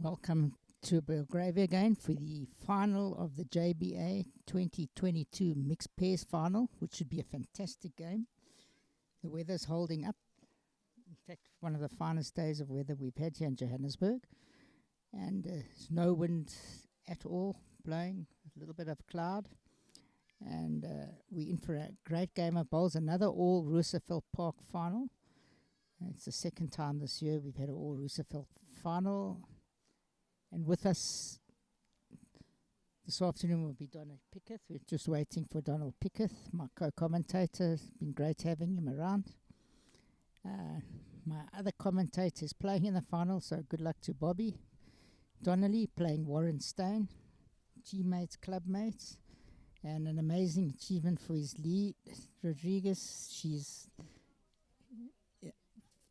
Welcome to Belgravia again for the final of the JBA 2022 Mixed Pairs Final, which should be a fantastic game. The weather's holding up. In fact, one of the finest days of weather we've had here in Johannesburg. And there's no wind at all blowing, a little bit of cloud. And we're in for a great game of bowls, another all Roosevelt Park final. It's the second time this year we've had an all Roosevelt final. And with us this afternoon will be Donald Pickett. We're just waiting for Donald Pickett, my co-commentator. It's been great having him around. My other commentator is playing in the final, so good luck to Bobby. Donnelly playing Warren Stone, teammates, clubmates, and an amazing achievement for his lead, Rodriguez. She's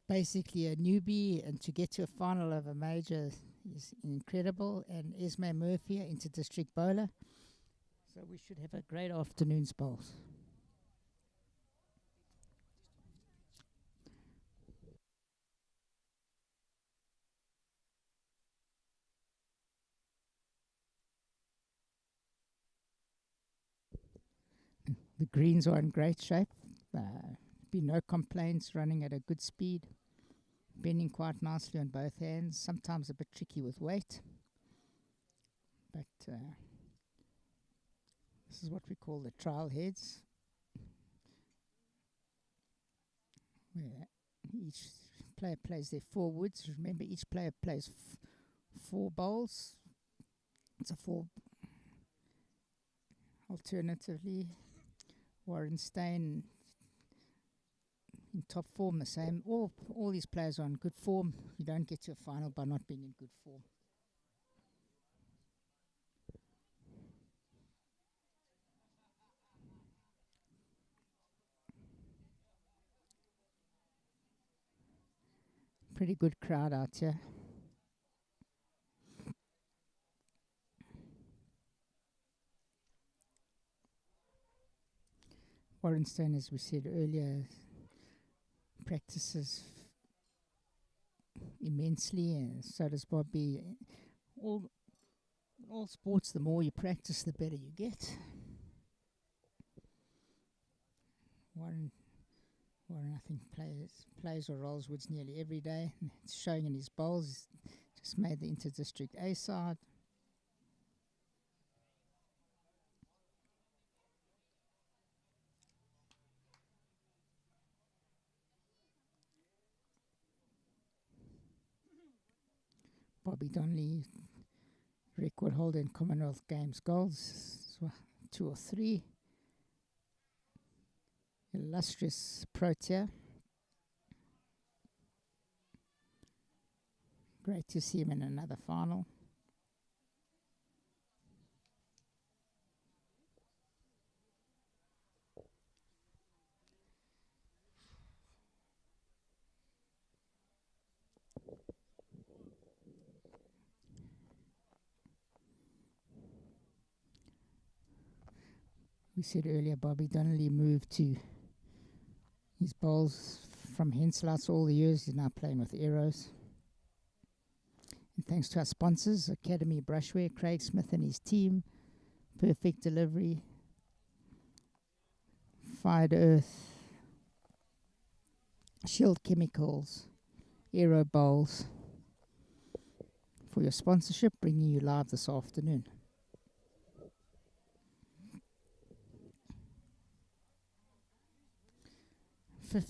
basically a newbie, and to get to a final of a major is incredible. And Esme Murphy, inter-district bowler. So we should have a great afternoon's bowls. The greens are in great shape. Been no complaints, running at a good speed. Bending quite nicely on both hands, sometimes a bit tricky with weight. But this is what we call the trial heads, where each player plays their 4 woods. Remember, each player plays 4 bowls. It's a 4. Alternatively, Warren Stain in top form, the same. All these players are in good form. You don't get to a final by not being in good form. Pretty good crowd out here. Warren Stone, as we said earlier, practices immensely, and so does Bobby. All sports, the more you practice, the better you get. Warren, I think, plays or rolls woods nearly every day. And it's showing in his bowls. Just made the inter-district A side. Bobby Donnelly, record holder in Commonwealth Games golds, 2 or 3. Illustrious Protea. Great to see him in another final. We said earlier, Bobby Donnelly moved to his bowls from Henselhouse all the years. He's now playing with Arrows. And thanks to our sponsors, Academy Brushwear, Craig Smith and his team, Perfect Delivery, Fired Earth, Shield Chemicals, Aero Bowls, for your sponsorship, bringing you live this afternoon.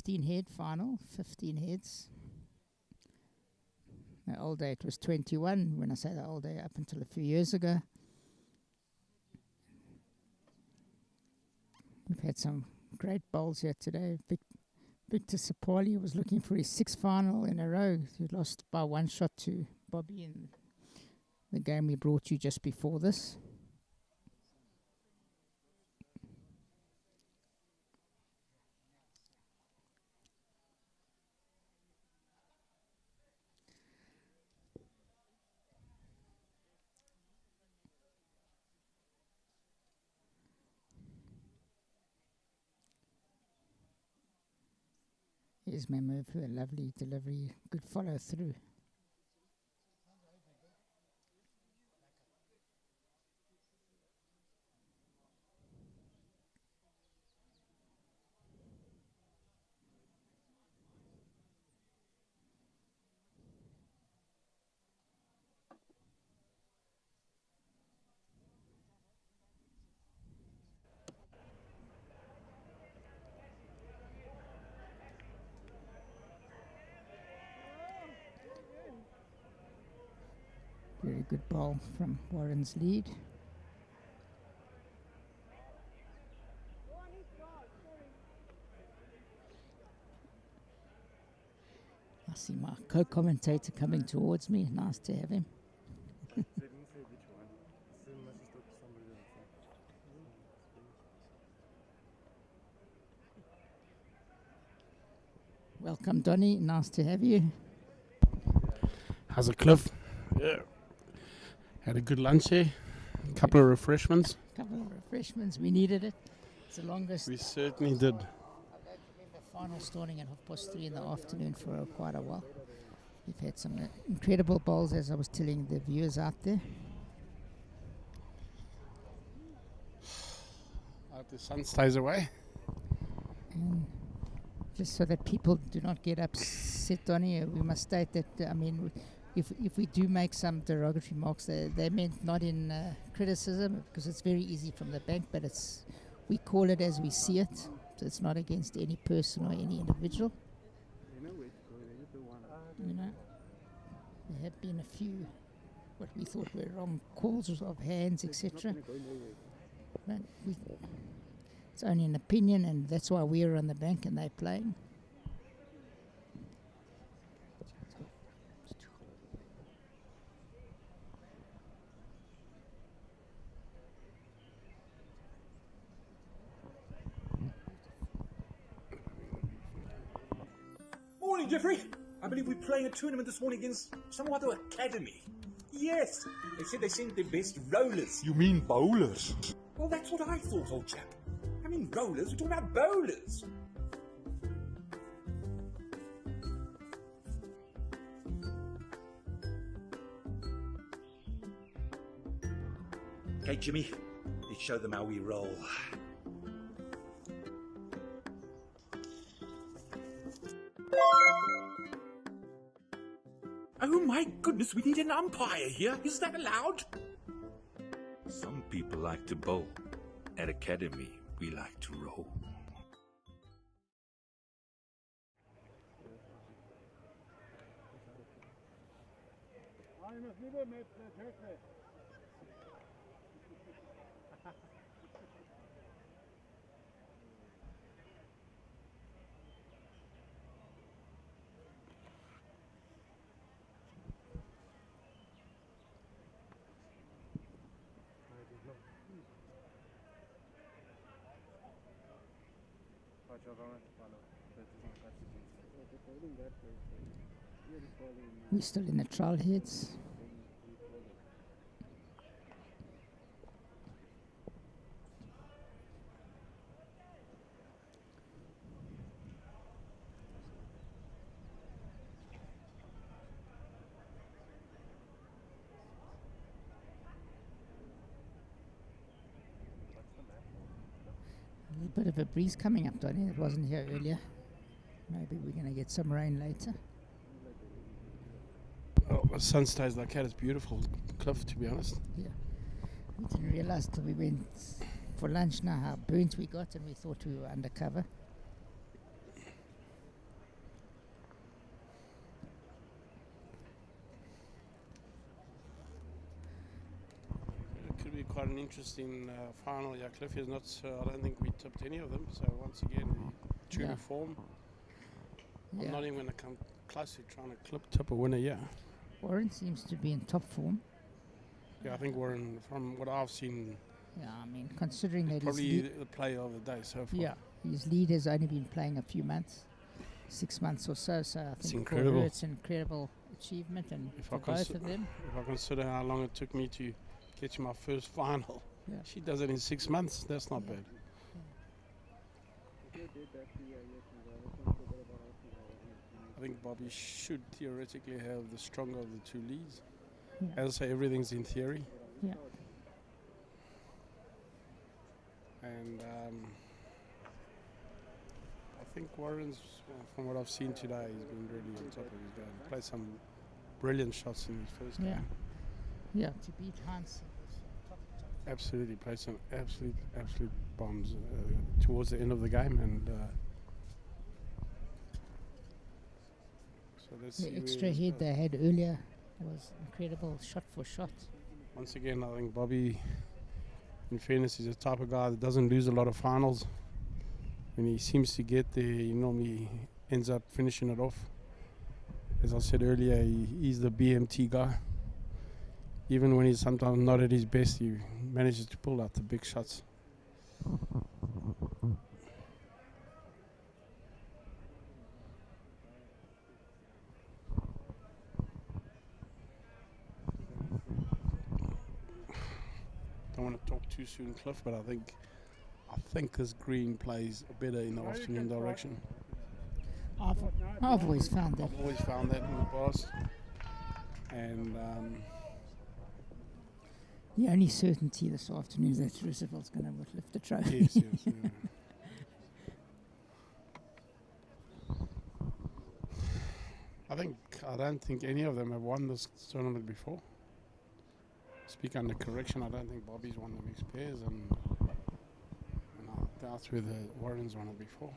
Head final, 15 heads. The old day it was 21. When I say the old day, up until a few years ago. We've had some great bowls here today. Victor Sapali was looking for his 6th final in a row. He lost by 1 shot to Bobby in the game we brought you just before this. Esme Murphy, a lovely delivery, good follow through. Very good ball from Warren's lead. I see my co-commentator coming towards me. Nice to have him. Welcome, Donny. Nice to have you. How's it, Cliff? Yeah. Had a good lunch here. A couple of refreshments. We needed it. It's the longest. We certainly did. I don't remember final starting at 3:30 in the afternoon for quite a while. We've had some incredible bowls, as I was telling the viewers out there. I hope the sun stays away. And just so that people do not get upset, Donny, we must state that, if we do make some derogatory remarks, they're meant not in criticism, because it's very easy from the bank, but we call it as we see it, so it's not against any person or any individual. There have been a few what we thought were wrong calls of hands, etc. But it's only an opinion, and that's why we're on the bank and they're playing. Morning, Jeffrey. I believe we're playing a tournament this morning against some other academy. Yes, they said they sent their best rollers. You mean bowlers? Well, that's what I thought, old chap. I mean rollers, we're talking about bowlers. Okay, Jimmy, let's show them how we roll. Oh my goodness, we need an umpire here. Is that allowed? Some people like to bowl. At Academy, we like to roll. We're still in the trial heads. A little bit of a breeze coming up, Donny. It wasn't here earlier. Maybe we're going to get some rain later. Oh, the sun stays like that. It's beautiful, Cliff, to be honest. Yeah. We didn't realize till we went for lunch now how burnt we got, and we thought we were undercover. It could be quite an interesting final. Yeah, Cliff is not. I don't think we tipped any of them. So once again, we true to form. I'm not even going to come close to trying to tip a winner. Yeah. Warren seems to be in top form. Yeah, I think Warren, from what I've seen, Yeah, I mean, considering that probably the player of the day so far. yeah, his lead has only been playing a few months, 6 months or so. So I think incredible. for her it's an incredible achievement, and for both of them. If I consider how long it took me to get to my first final, Yeah. she does it in 6 months. That's not bad. I think Bobby should theoretically have the stronger of the two leads. Yeah. As I say, everything's in theory. Yeah. And I think Warren's, from what I've seen today, he's been really on top of his game. Played some brilliant shots in his first Yeah. game. Yeah, to beat Hans. Absolutely, played some absolute bombs towards the end of the game, and so let's see The where extra this head goes. they had earlier was incredible shot for shot. Once again, I think Bobby, in fairness, is the type of guy that doesn't lose a lot of finals. When he seems to get there, he normally ends up finishing it off. As I said earlier, he's the BMT guy. Even when he's sometimes not at his best, he manages to pull out the big shots. Don't want to talk too soon, Cliff, but I think this green plays better in the afternoon direction. I've always found that. I've always found that in the past. And The only certainty this afternoon is that Roosevelt's going to lift the trophy. yes, yeah. I don't think any of them have won this tournament before. Speak under correction, I don't think Bobby's won the mixed pairs, and I doubt whether Warren's won it before.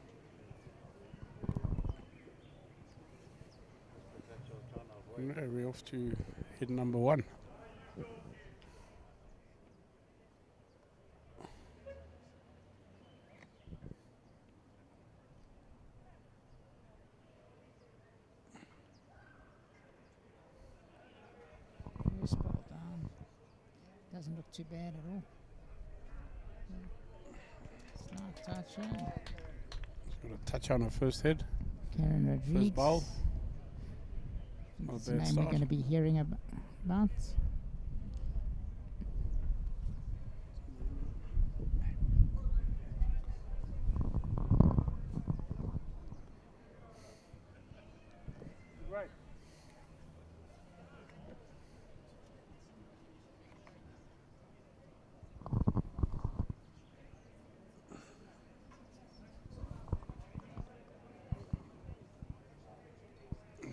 No, we're off to hit number 1. Spot down. Doesn't look too bad at all. Slight touch in. Got a touch on her first head. Karen Rodriguez. First bowl. Not a That's the bad name start. we're going to be hearing about. Right.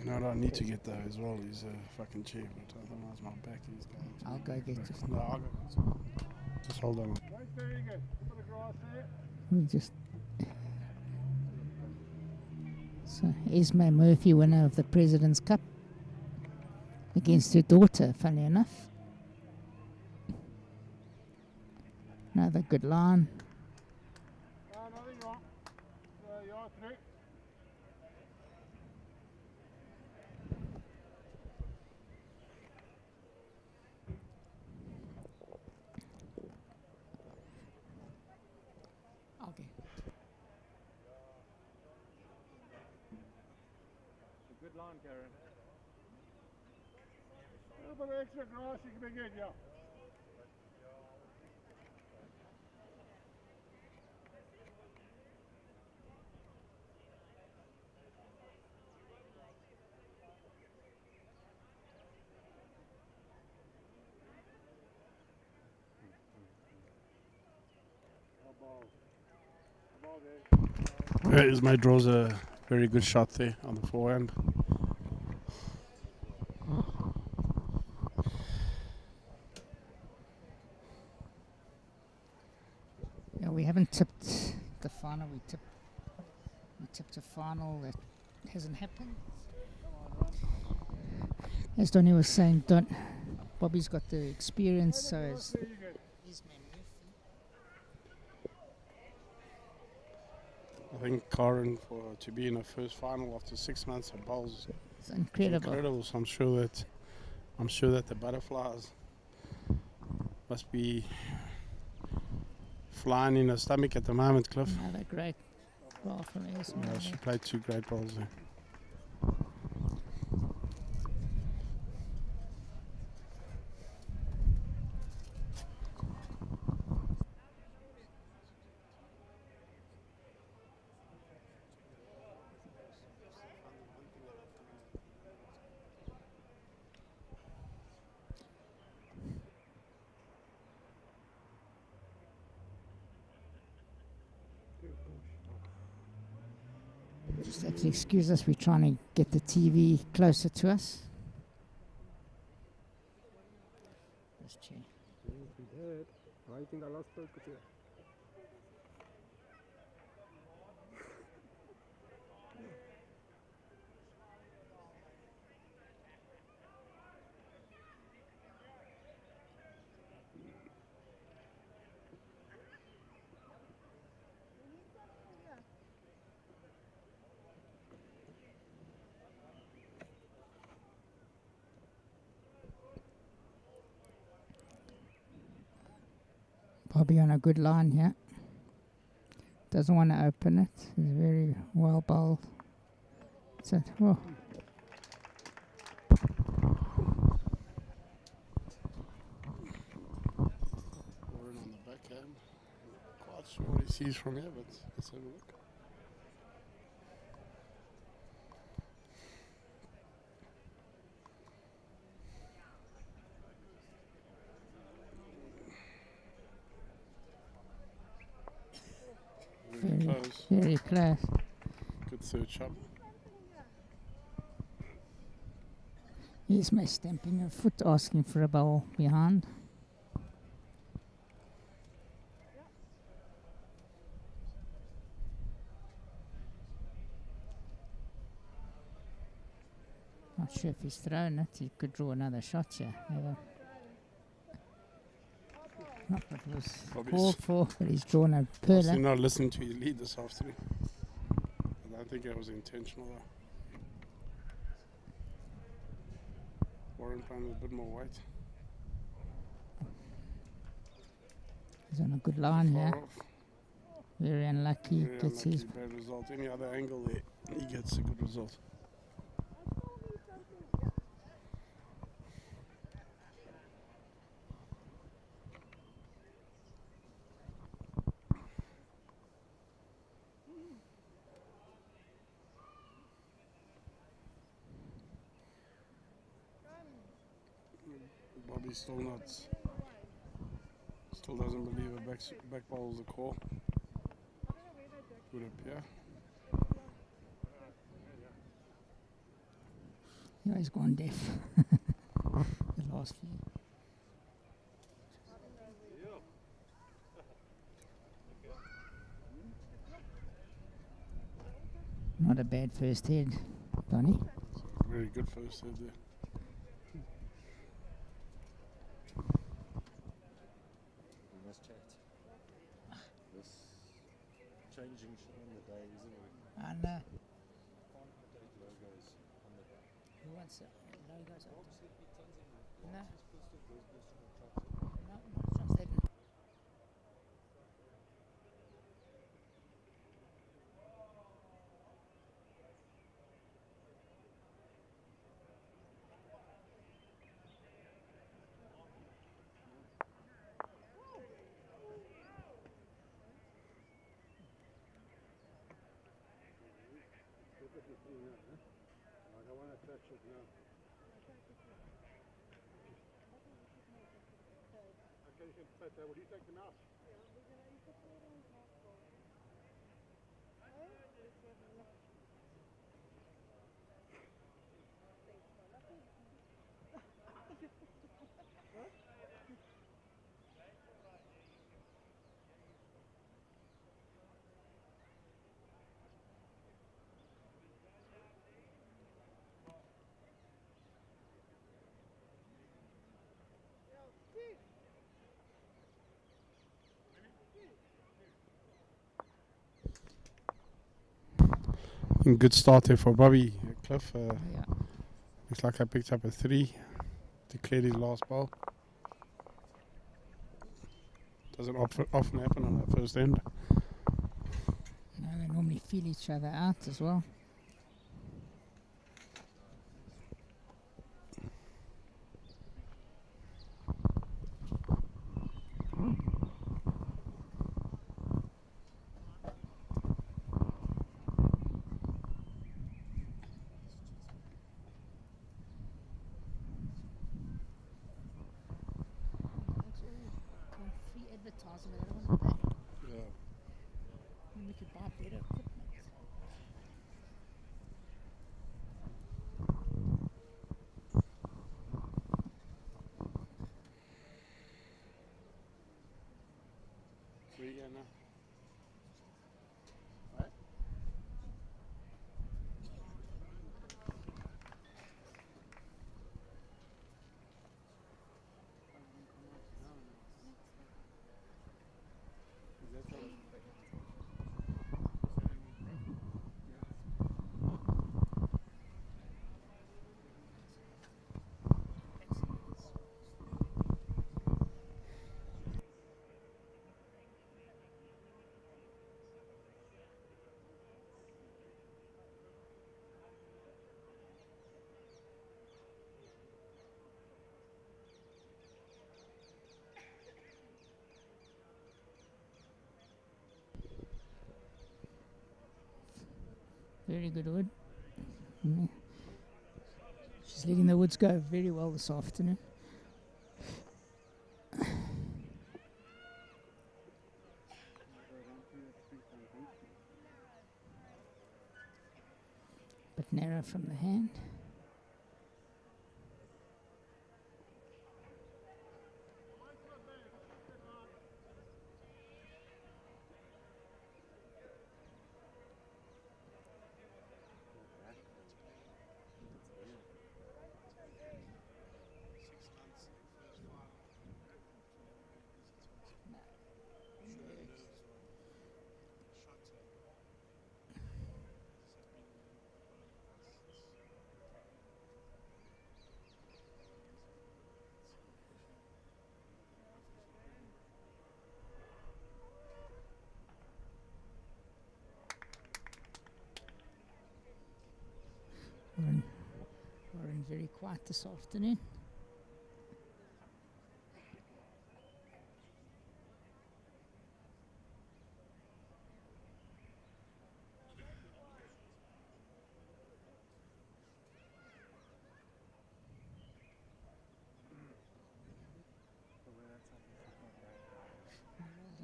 You know what I need to get though as well is a fucking chair, but otherwise my back is going to... I'll go get it. No, I'll go get it. Just hold on. Right, there you go. Put the grass there. We just. So, Esme Murphy, winner of the President's Cup, against her daughter, funny enough. Another good line. Nothing wrong. You're through. Okay. Good line, Karen. A little bit of extra grass, you can be good, yeah. Ismay draws a very good shot there on the forehand. Yeah, we haven't tipped the final. We tipped a final that hasn't happened. As Donnie was saying, Bobby's got the experience, so is Esme Murphy. I think Karen, to be in her first final after 6 months of bowls, It's incredible. incredible. So I'm sure that the butterflies must be flying in her stomach at the moment, Cliff. Another great ball from Esme. Yeah, she played 2 great bowls there. Just have to excuse us, we're trying to get the TV closer to us. This chair. I think I lost focus here. Bobby on a good line here. Doesn't want to open it. He's very well bowled. That's it. Oh. Warren on the backhand. Quite sure what he sees from here, but let's have a look. Very close. Very close. Good third shot. Here's my stamping a foot, asking for a bowl behind. Not sure if he's thrown it. He could draw another shot here. Not what was called for, but he's drawn a Obviously perler. not listening to his lead this afternoon. I don't think that was intentional though. Warren playing with a bit more weight. He's on a good line Far here. off. Very unlucky. Very Gets unlucky, his. bad result. Any other angle there, he gets a good result. Bobby still doesn't believe a back ball is a call. Would appear. Yeah, he's gone deaf. The last few. Not a bad first head, Donny. Very good first head there. Changing on the day, isn't it? And Can't update logos on the day. who wants logos? Bob said he turns in No. the supposed to go to the trucks. No, not translated. Will you take them out? Good start there for Bobby Cliff. Yeah. Looks like I picked up a 3. Declared his last ball. Doesn't often happen on that first end. No, they normally feel each other out as well. Free advertising, I don't want to pay. Yeah. And we could buy better equipment. Three again now. very good wood. She's letting the woods go very well this afternoon. But narrow from the hand. Warren very quiet this afternoon.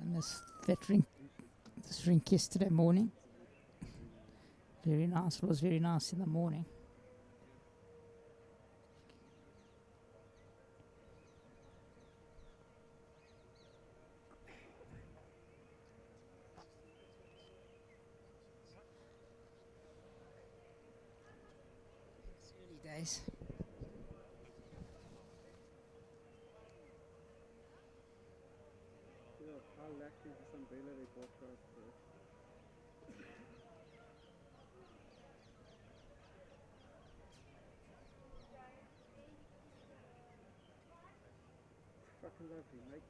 And this rink yesterday morning. Very nice. It was very nice in the morning. It's early days. Fucking lovely, mate.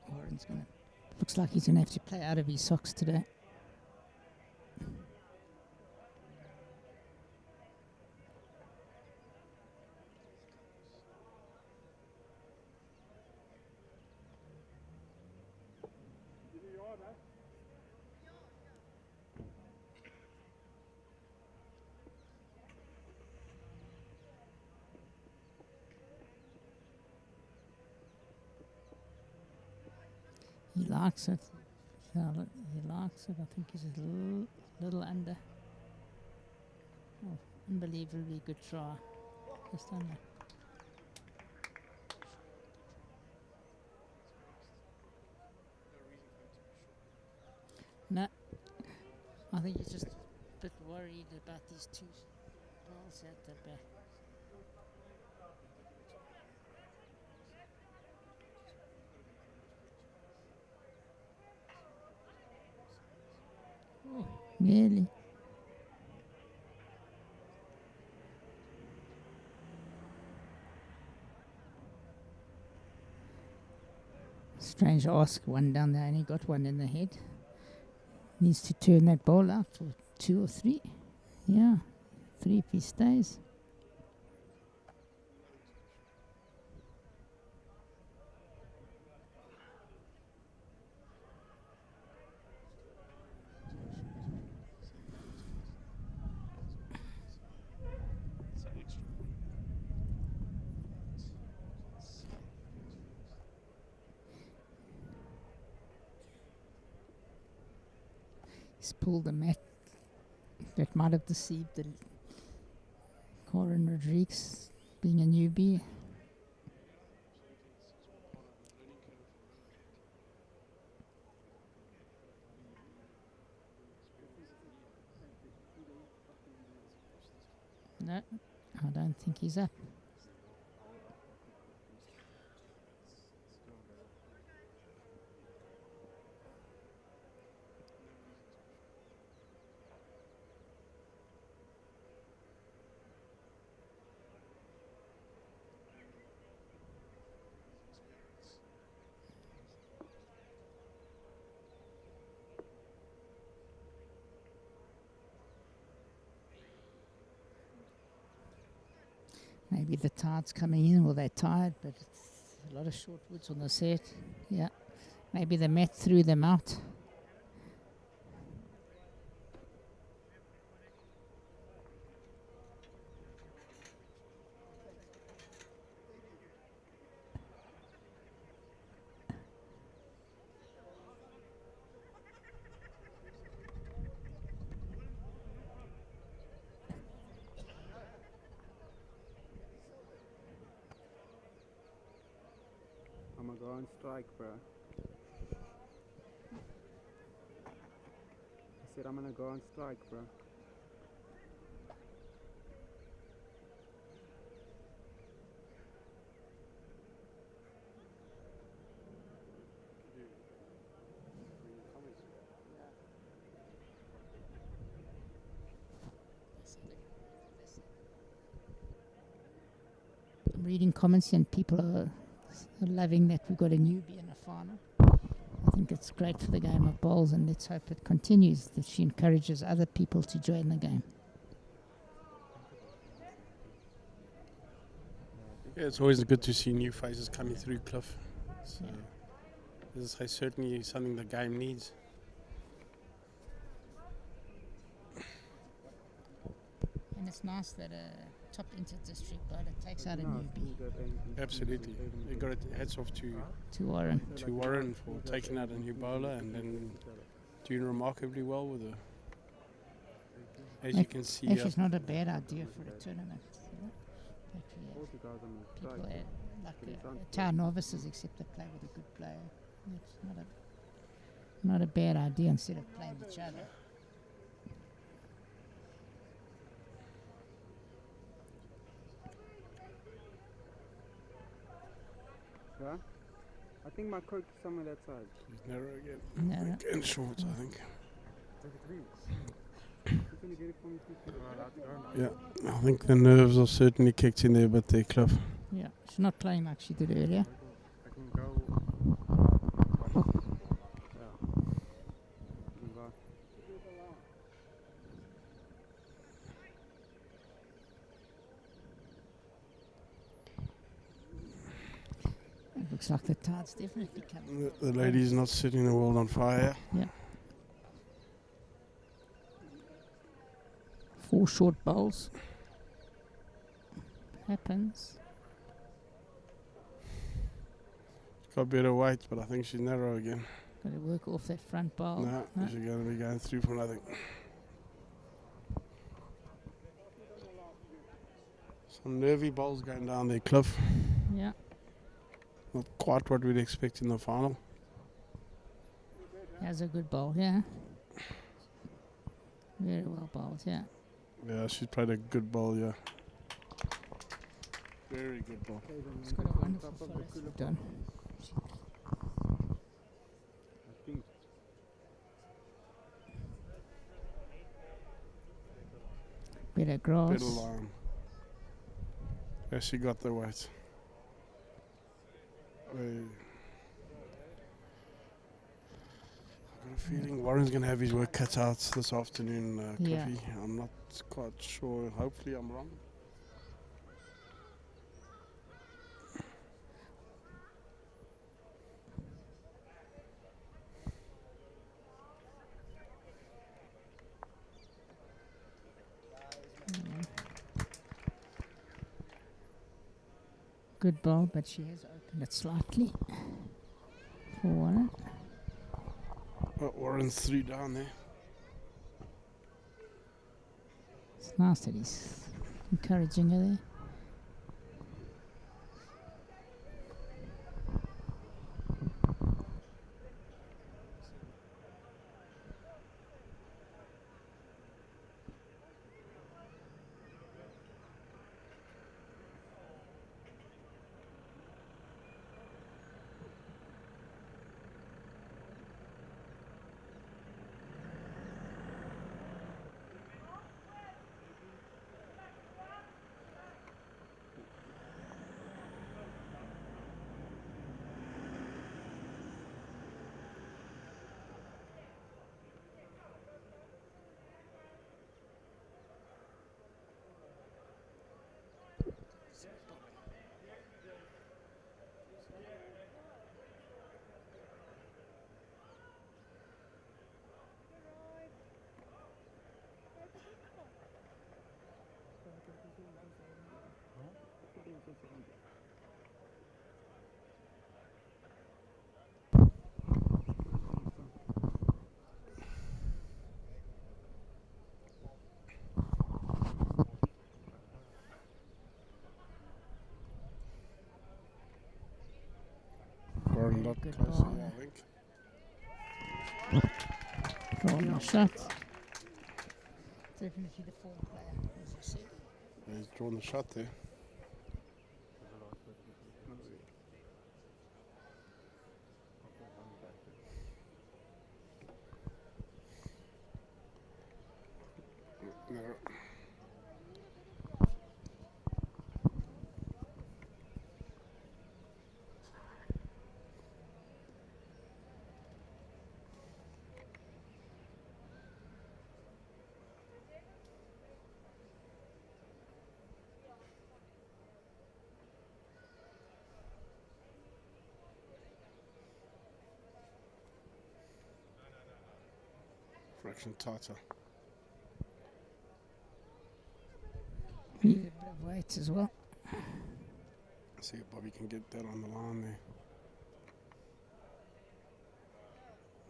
Warren's looks like he's gonna have to play out of his socks today. He likes it. Yeah, he likes it. I think he's a little under. Oh, unbelievably good try. Just under. No, I think he's just a bit worried about these two balls at the back. Oh, really? Strange ask, one down there and he got one in the head. Needs to turn that ball out for 2 or 3. Yeah, 3 if he stays. pulled the mat. That might have deceived the Corin Rodriguez, being a newbie. No, I don't think he's up. Maybe the tide's coming in, or they're tired, but it's a lot of short woods on the set. Yeah, maybe the mat threw them out. I'm gonna go on strike, bro. I said I'm gonna go on strike, bro. I'm reading comments and people are loving that we've got a newbie in the final. I think it's great for the game of bowls, and let's hope it continues, that she encourages other people to join the game. Yeah, it's always good to see new faces coming through, Cliff. So this is certainly something the game needs. And it's nice that a top inter-district bowler takes out a No, newbie. Absolutely. You got it. Hats off to Warren. Warren for taking out a new bowler and then doing remarkably well with her. As you can see, Actually, it's not a bad idea for a tournament. You know? People town novices, except they play with a good player. It's not a bad idea instead of playing each other. Yeah? I think my coat is somewhere that side. she's narrow again. Narrow. Again short, I think. You gonna get it for me, please? Yeah, I think the nerves are certainly kicked in there, but they're Cliff. Yeah, she's not playing like she did earlier. I can go. Yeah. I can go. It looks like the tide's definitely coming. The lady's not setting the world on fire. Yeah. 4 short bowls. Happens. Got better weight, but I think she's narrow again. Got to work off that front bowl. No, she's going to be going through for nothing. Some nervy bowls going down there, Cliff. Yeah. Not quite what we'd expect in the final. That's a good bowl, yeah. Very well bowled, yeah. Yeah, she's played a good bowl, yeah. Very good bowl. She's got a wonderful follow-through done. I think. Better grass. Better line. Yeah, she got the weight. I've got a feeling Warren's going to have his work cut out this afternoon, Yeah. Cliffy. I'm not quite sure. Hopefully I'm wrong. Good ball, but she has opened it slightly. For Warren. Warren's 3 down there. Nice that he's encouraging her there. Or a lot Good closer, ball. yeah, I think. Drawing a shot. Definitely the form player, as you said. He's drawn the shot there. No. Fraction tighter. Need a bit of weight as well. See if Bobby can get that on the line there.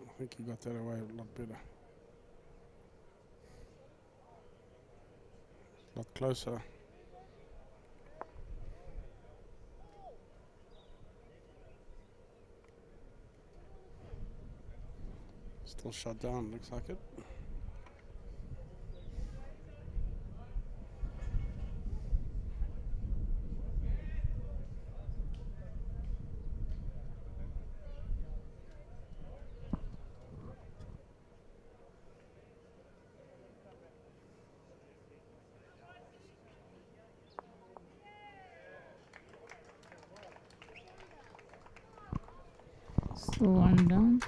I think he got that away a lot better. A lot closer. Still shut down, looks like it. Still one down.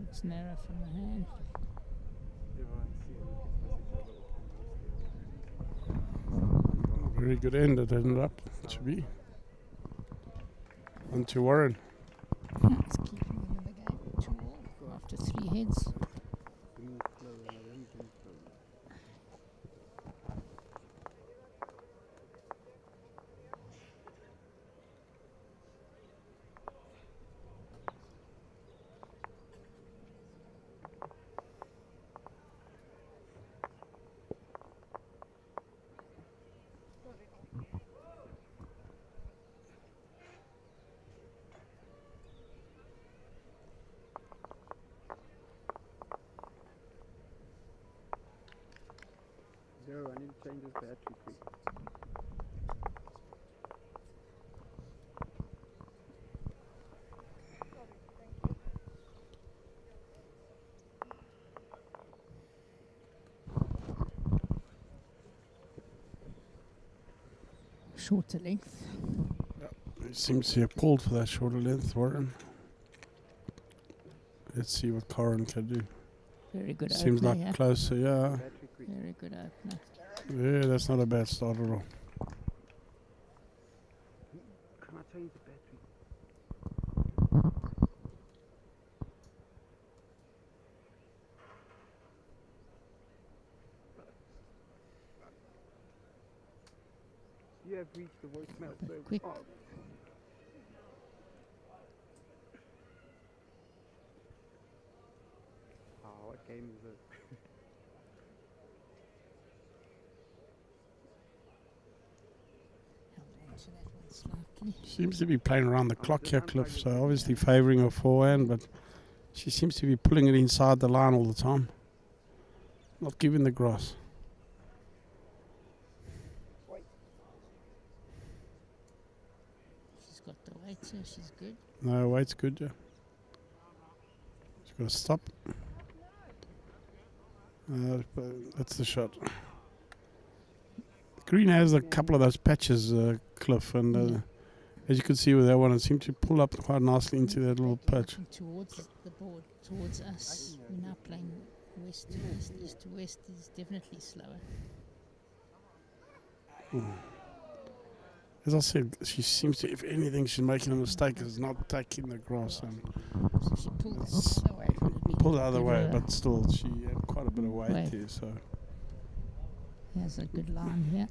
It's narrow from the hand. Very good end it ended up to be. On to Warren. It's keeping them in the game. 2-all after 3 heads. Zero, I need to change this battery quick. Shorter length. He seems to have called for that shorter length, Warren. Let's see what Corin can do. Very good Seems opener, like yeah. closer, yeah. Battery quick. Very good opener. Yeah, that's not a bad start at all. Can I change the battery? You have reached the voicemail so Quick. far. What game is this? Held on to that one slightly. Seems to be playing around the clock here, Cliff, so obviously favouring her forehand, but she seems to be pulling it inside the line all the time. Not giving the grass. She's got the weight, so she's good. No, weight's good, yeah. She's got to stop. That's the shot. Green has a couple of those patches, Cliff, and as you can see with that one, it seemed to pull up quite nicely into that little patch. Towards the board, towards us. We're now playing west to east, east to west. Is definitely slower. As I said, she seems to, if anything, she's making a mistake. It's not taking the grass and So she pulled it the other way. it would be pull the other give way, her but still, she had quite a bit of weight Weight. there. So Here's a good line here.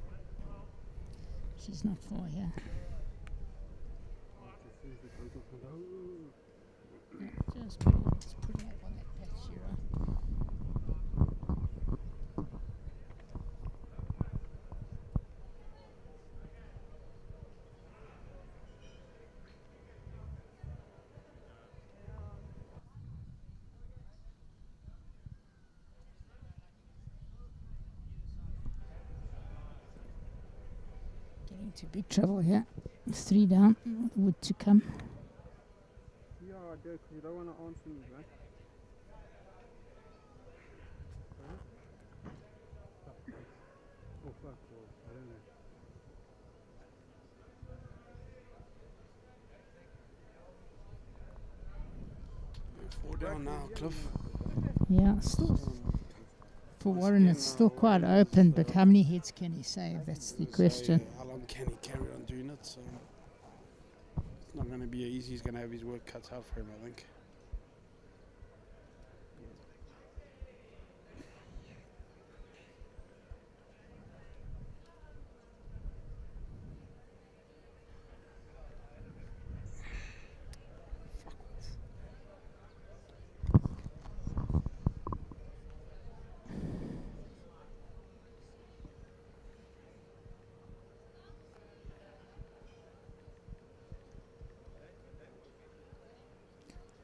She's not far here. Yeah, just putting up on that patch here. Getting into big trouble here. 3 down, wood to come. Yeah, I do, 'cause you don't want to answer me, right? Oh, fuck, well, I don't know. four down now, Cliff. Yeah, still. For Warren, it's still quite open, but how many hits can he save? That's the question. So, how long can he carry on doing it? So it's not going to be easy. He's going to have his work cut out for him, I think.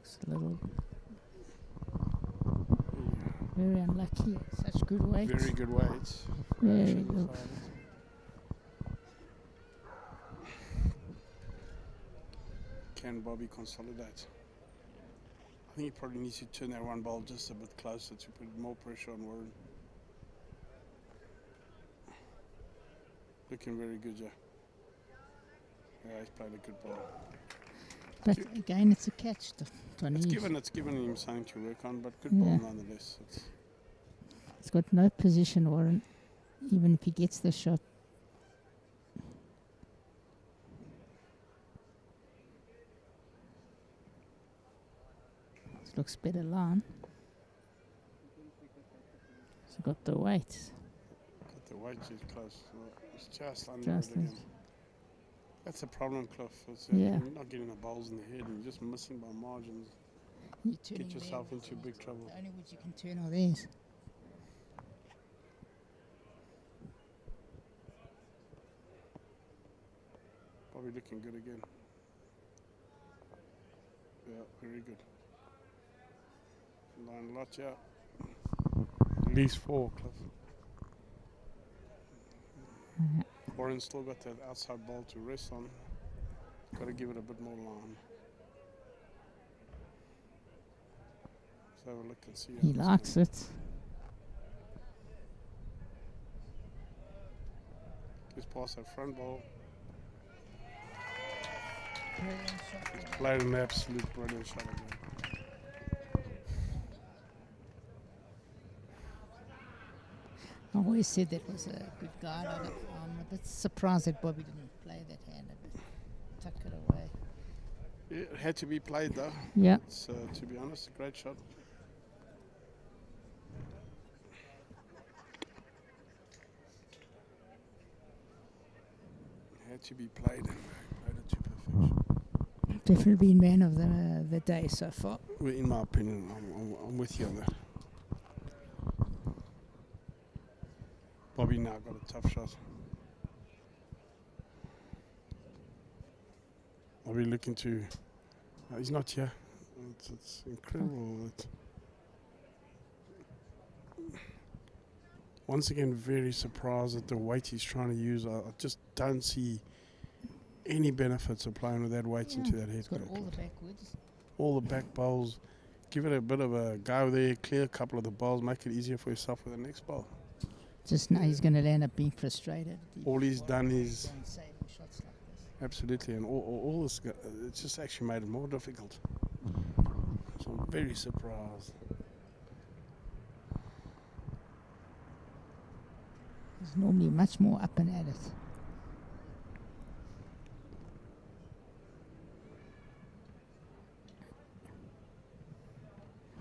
It's a little very unlucky. Such good weight. Very good weights. Very good. Can Bobby consolidate? I think he probably needs to turn that one ball just a bit closer to put more pressure on Warren. Looking very good, yeah. Yeah, he's played a good ball. But again, it's a catch. It's given him something to work on, but good Yeah. ball nonetheless. He's got no position, Warren. Even if he gets the shot. This looks better line. He's got the weight. Got the weight is close. It's just under Just it again. as- That's the problem, Cliff. It's, Yeah. You're not getting the balls in the head and you're just missing by margins. You're turning yourself them. into big trouble. The only woods you can turn are these. Probably looking good again. Yeah, very good. Line lot, yeah. At least 4, Cliff. Warren's still got that outside ball to rest on. Got to give it a bit more line. Let's have a look and see. He likes it. Just pass that front ball. Brilliant shot. He's played an absolute brilliant shot again. I always said that was a good guy. I'm a bit surprised that Bobby didn't play that hand a bit. Tuck it away. Yeah, it had to be played though. Yeah. It's, to be honest, a great shot. Had to be played and played it to perfection. Definitely been man of the day so far. Well, in my opinion, I'm with you on that. Bobby now got a tough shot. Bobby looking to... he's not here. It's incredible. Once again, very surprised at the weight he's trying to use. I just don't see any benefits of playing with that weight into that head. He's got all the backwards. All the back bowls. Give it a bit of a go there, clear a couple of the bowls, make it easier for yourself with the next bowl. Just now he's going to end up being frustrated. All he's done is... Don't save shots like this. Absolutely, and all this, it's just actually made it more difficult. So I'm very surprised. He's normally much more up and at it.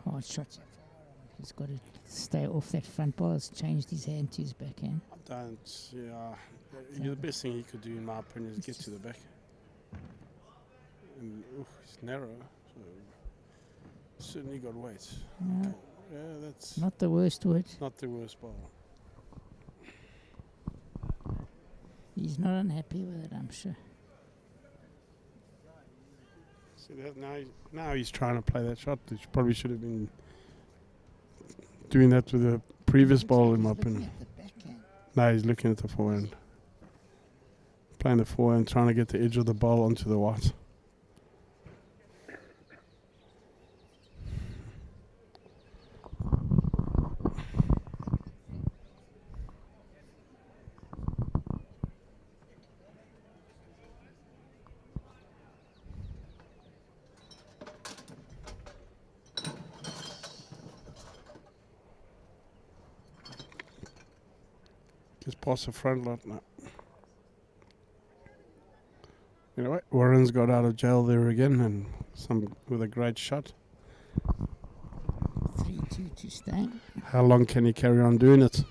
Hard shots. He's got to stay off that front bar. He's changed his hand to his backhand. The best thing he could do, in my opinion, is get to the back. And it's narrow, so certainly got weight. Yeah. Yeah, that's Not the worst wood. not the worst ball. He's not unhappy with it, I'm sure. See that now he's trying to play that shot. He probably should have been doing that with the previous ball, in my opinion. No, he's looking at the forehand. Playing the forehand, trying to get the edge of the ball onto the white. Just past the front lot now. You know what? Warren's got out of jail there again, and with a great shot. 3-2 to stay. How long can he carry on doing it?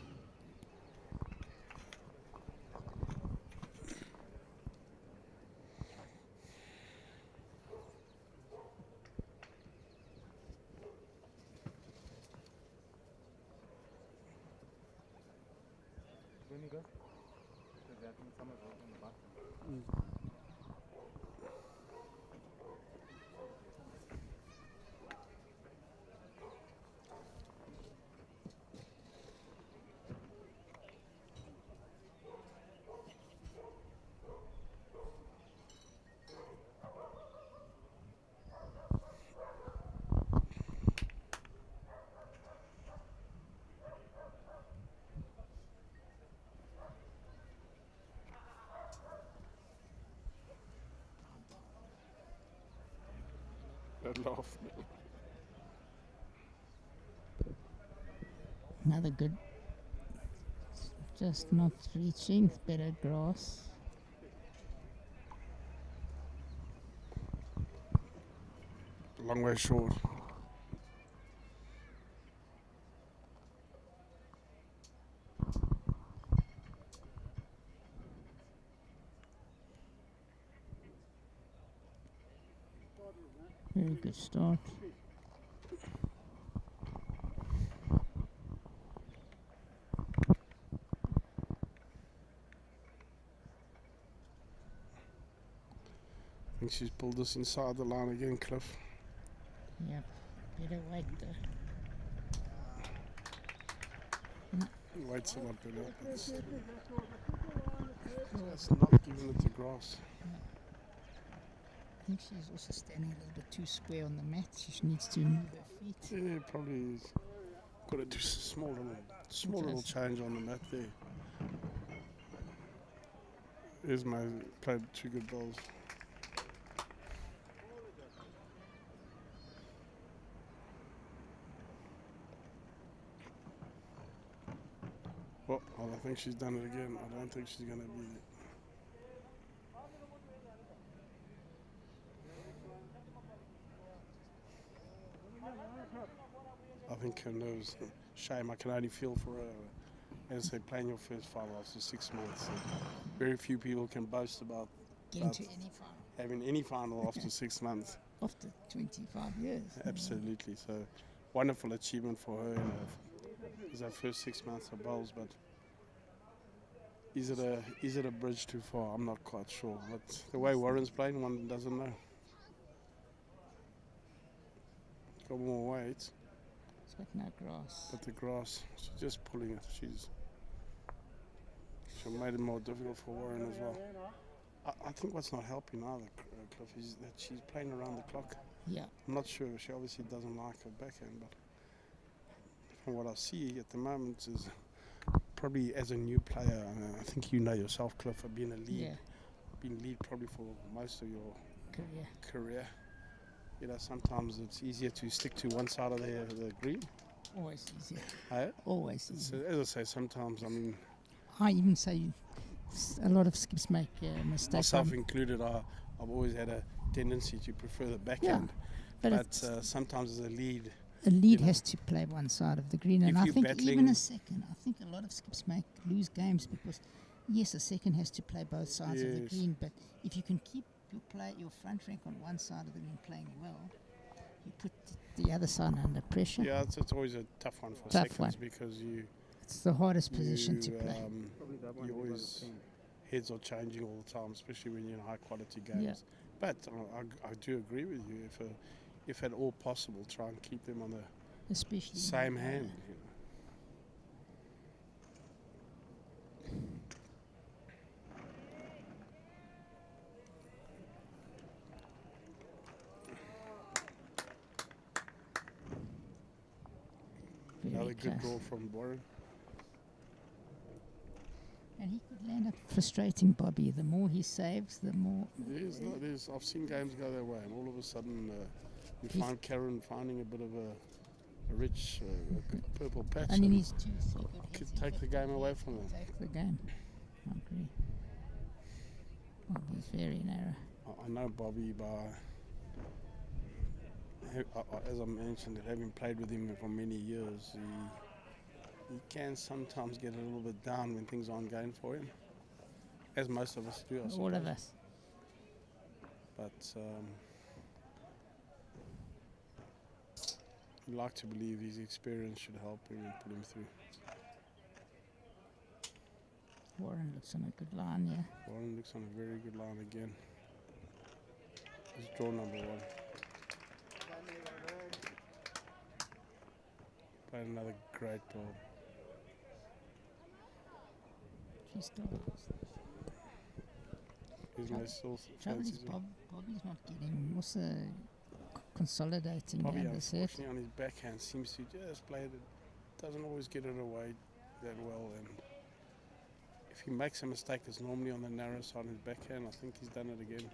Laugh. Another good. Just not reaching. Better grass. Long way short. Very good start. I think she's pulled us inside the line again, Cliff. Yep. Better wait though. Waits a lot better. It's not giving it the grass. I think she's also standing a little bit too square on the mat. She needs to move her feet. Yeah, probably is. Got to do small little change on the mat there. There's my played 2 good balls. Well, I think she's done it again. I don't think she's going to be. I think her nerves. Shame, I can only feel for her. as I say, playing your first final after 6 months. Very few people can boast about Getting to any final having any final after 6 months. after 25 years. Absolutely. So wonderful achievement for her. It's her first 6 months of bowls, but is it a bridge too far? I'm not quite sure. But the way Warren's playing, one doesn't know. Got more weight, It's got no grass. but the grass, she's just pulling it. She made it more difficult for Warren as well. I think what's not helping either, Cliff, is that she's playing around the clock. Yeah. I'm not sure. She obviously doesn't like her backhand, but from what I see at the moment is probably as a new player, I think you know yourself, Cliff, of being a lead. Yeah. Been lead probably for most of your Career. You know, sometimes it's easier to stick to one side of the green. Always easier. Hey? Always So, easier. as I say, sometimes, I mean, I even say a lot of skips make mistakes. myself included, I've always had a tendency to prefer the backhand. but But sometimes as a lead, a lead know, has to play one side of the green, and if I you're think battling- even a second. I think a lot of skips lose games because yes, a second has to play both sides of the Yes. green, but if you can keep your front rank on one side of the green playing well, you put the other side under pressure. yeah, it's always a tough one for Tough seconds one. because It's the hardest position to you, play. Probably that one. you we got always the same. heads are changing all the time, especially when you're in high quality games. Yeah. But I do agree with you. If at all possible, try and keep them on the Especially same hand. You know. very Another good close. draw from Warren. And he could land up frustrating Bobby. The more he saves, the more. I've seen games go that way, and all of a sudden you He- find Karen finding a bit of a rich purple patch. And he and needs 2 3 good could hits. take the game away from them. Take the game. I agree. Bobby's very narrow. I know Bobby as I mentioned, having played with him for many years, he can sometimes get a little bit down when things aren't going for him, as most of us do, I All suppose. of us. But I'd like to believe his experience should help him and put him through. Warren looks on a good line, yeah. Warren looks on a very good line again. It's draw number 1. Played another great ball. She's still. Isn't there still Trouble is fancies? Bobby's not getting. Also consolidating Bobby, the set. unfortunately, on his backhand seems to just play it. Doesn't always get it away that well, and if he makes a mistake that's normally on the narrow side of his backhand, I think he's done it again.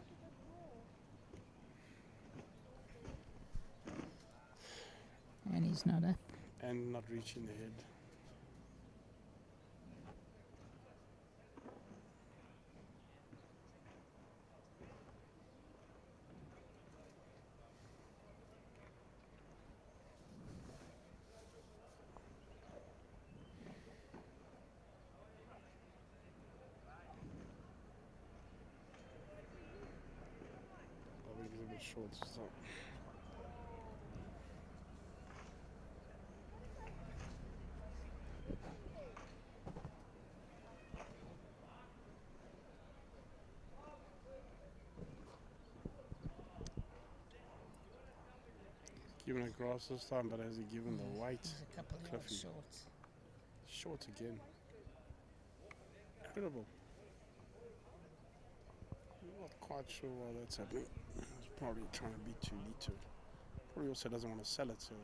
And he's not up. And not reaching the head. I think he's a bit short to start. Given a grass this time, but has he given the weight? He's a couple of yards Cliffy. short. Short again. Incredible. Not quite sure why that's happening. He's probably trying to be too neat to it. Probably also doesn't want to sell it, so.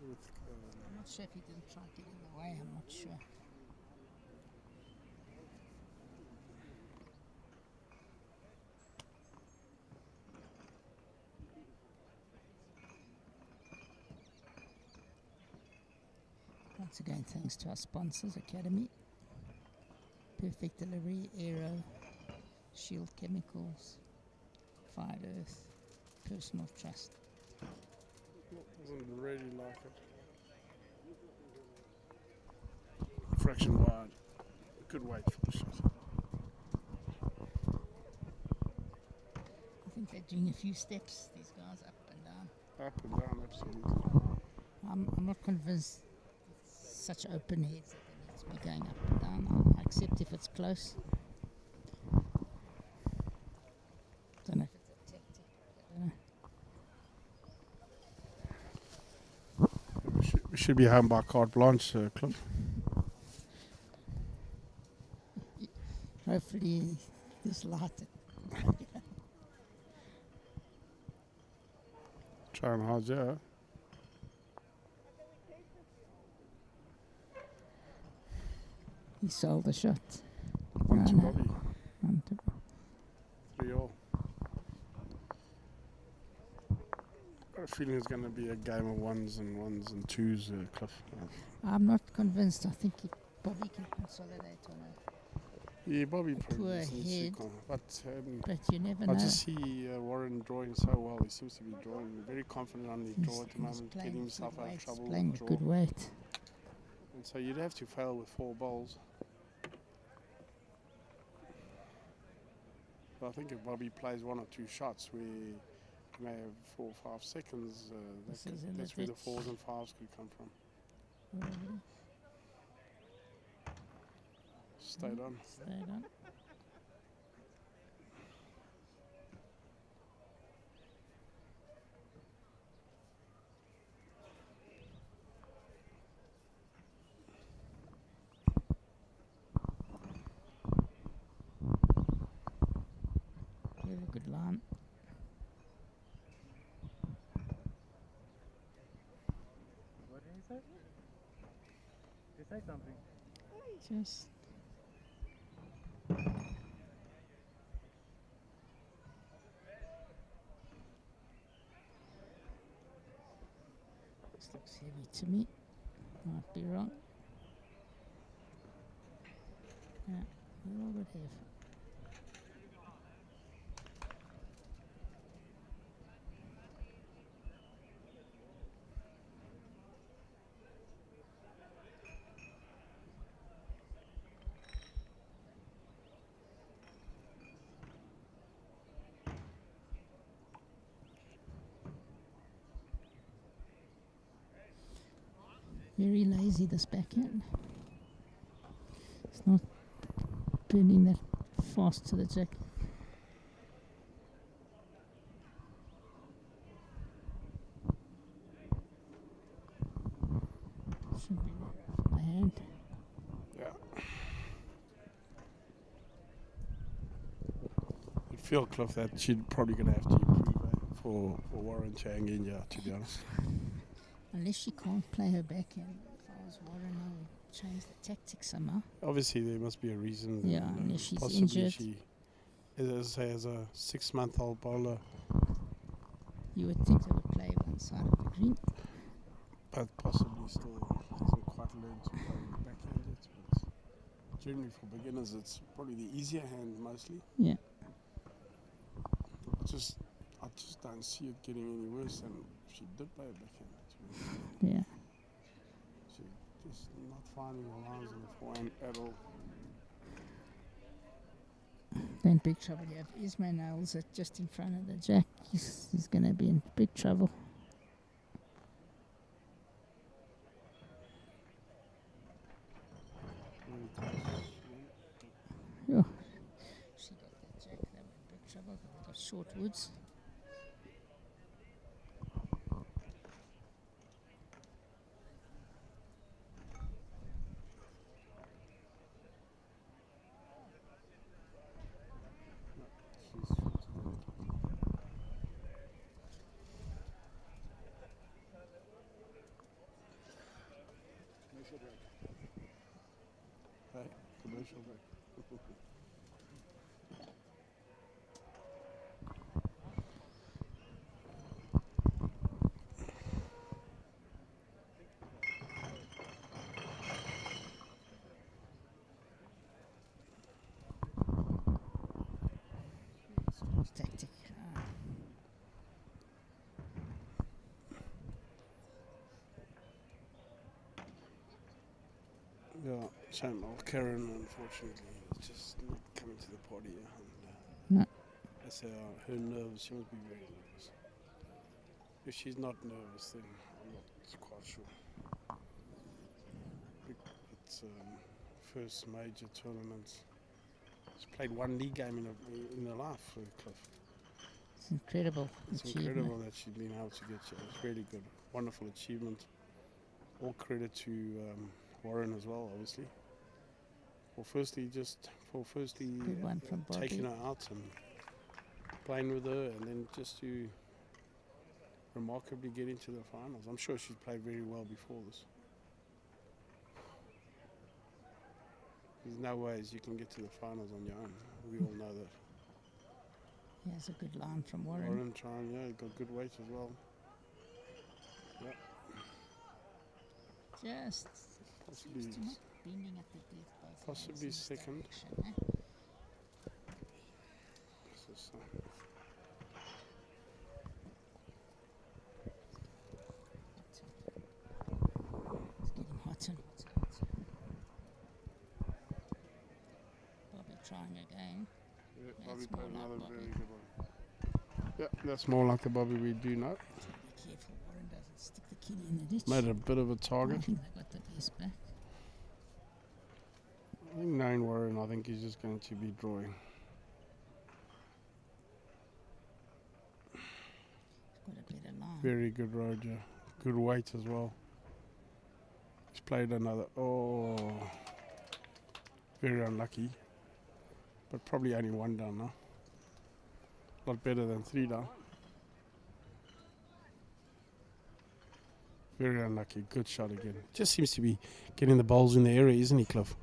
With, I'm not sure if he didn't try to get in the way. I'm not sure. Once again, thanks to our sponsors, Academy, Perfect Delivery, Aero, Shield Chemicals, Fired Earth, Personal Trust. doesn't really like it. fraction wide. Good weight for the shot. I think they're doing a few steps, these guys, up and down. Up and down, absolutely. I'm not convinced with such open heads that they need to be going up and down. I accept if it's close. Don't know if it's a tactic. I don't know. We should be home by carte blanche, Cliff. Hopefully this light. Try and hard, yeah. He sold the shot. One to No. Bobby. 3-all. Got a feeling it's going to be a game of ones and twos, Cliff. I'm not convinced. I think Bobby can consolidate on it. Yeah, Bobby Poor probably just needs to head. But you never I know. just see Warren drawing so well. He seems to be drawing very confident on the draw at the moment, getting himself out of trouble. Playing with a draw. good weight. And so you'd have to fail with 4 bowls. But I think if Bobby plays 1 or 2 shots where you may have 4 or 5 seconds, This is in that's the where the ditch. 4s and 5s could come from. Stayed on. Stayed on. Very good line. What did he say? Did he say something? Just this looks heavy to me. Might be wrong. Yeah, we're all good here. Very lazy this backhand. It's not turning that fast to the jack. Should be my hand. Yeah. I feel, Cliff, that she's probably going to have to improve for Warren Chang in, yeah, to be honest. Unless she can't play her backhand. If I was Warren, I would change the tactics somehow. Obviously, there must be a reason. Yeah, unless she's possibly injured. She, as a 6-month-old bowler, You would think they would play one side of the green. but possibly still hasn't quite learned to play the backhand yet. But generally, for beginners, it's probably the easier hand mostly. Yeah. I just don't see it getting any worse than if she did play a backhand. Yeah. She's just not finding the lines in the forehand at all. Then big trouble. You have Ismail nails it just in front of the jack. He's going to be in big trouble. Very close. Oh, she got that jack. They were in big trouble. They got short woods. Hey, commercial break. Tactic. Yeah, Same old Karen, unfortunately, is just not coming to the party. No. I say her nerves, she must be very nervous. If she's not nervous, then I'm not quite sure. It's first major tournament. She's played one league game in her life, Cliff. It's incredible. It's incredible that she's been able to get here. It's really good. Wonderful achievement. All credit to Warren as well, obviously. For firstly Good one from Bobby. taking her out and playing with her, and then just to remarkably get into the finals. I'm sure she's played very well before this. There's no ways you can get to the finals on your own. We all know that. Here's a good line from Warren. Warren trying, yeah, he's got good weight as well. Yeah. Just Possibly, seems to not bending at the death both possibly ways in this second. direction, eh? It's getting hotter. Bobby trying again. yeah, That's Bobby more played like another Bobby. very good one. Yeah, that's more like the Bobby we do know. Be careful, Warren doesn't stick the kitty in the ditch. Made a bit of a I target. think they got the best back. I think knowing Warren, I think he's just going to be drawing. Got a better line. Very good road, yeah. Good weight as well. He's played another. Oh, very unlucky. But probably only one down now. A lot better than 3 down. Very unlucky. Good shot again. Just seems to be getting the balls in the area, isn't he, Cliff?